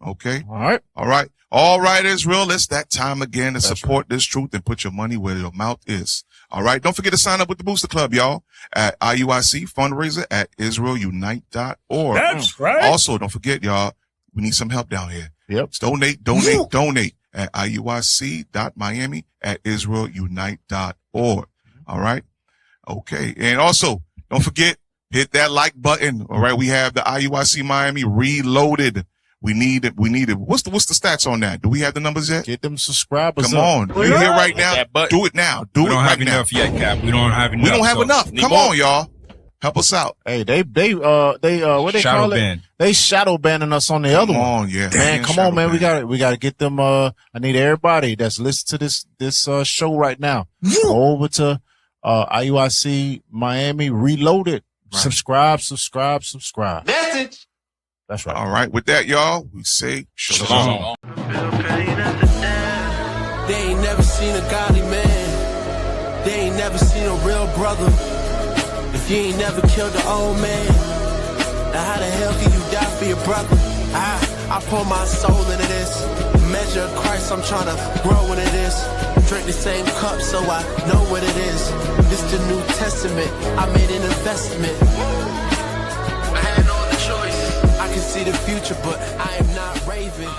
Okay. All right. All right, Israel. It's that time again to support this truth and put your money where your mouth is. All right. Don't forget to sign up with the Booster Club, y'all, at IUIC fundraiser at IsraelUnite.org. That's right. Also, don't forget, y'all, we need some help down here. Yep. Donate at IUIC.Miami at IsraelUnite.org. All right. Okay. And also, don't forget, hit that like button. All right. We have the IUIC Miami Reloaded. We need it. What's the stats on that? Do we have the numbers yet? Get them subscribers. Come on. You're here right now. Do it now. We don't have enough yet, Cap. We don't have enough. We don't have enough. Come on, y'all. Help us out. Hey, they what they call it? They shadow banning us on the other one. Yeah. Man, come on, man. We got to get them. I need everybody that's listening to this show right now. Go over to IUIC Miami Reloaded. Right. Subscribe. Message. That's right. All right. With that, y'all, we say shalom. They ain't never seen a godly man. They ain't never seen a real brother. If you ain't never killed an old man, now how the hell can you die for your brother? I pour my soul into this. Measure of Christ, I'm trying to grow into this. Drink the same cup so I know what it is. This the New Testament. I made an investment. I had no other choice. I can see the future, but I am not raving.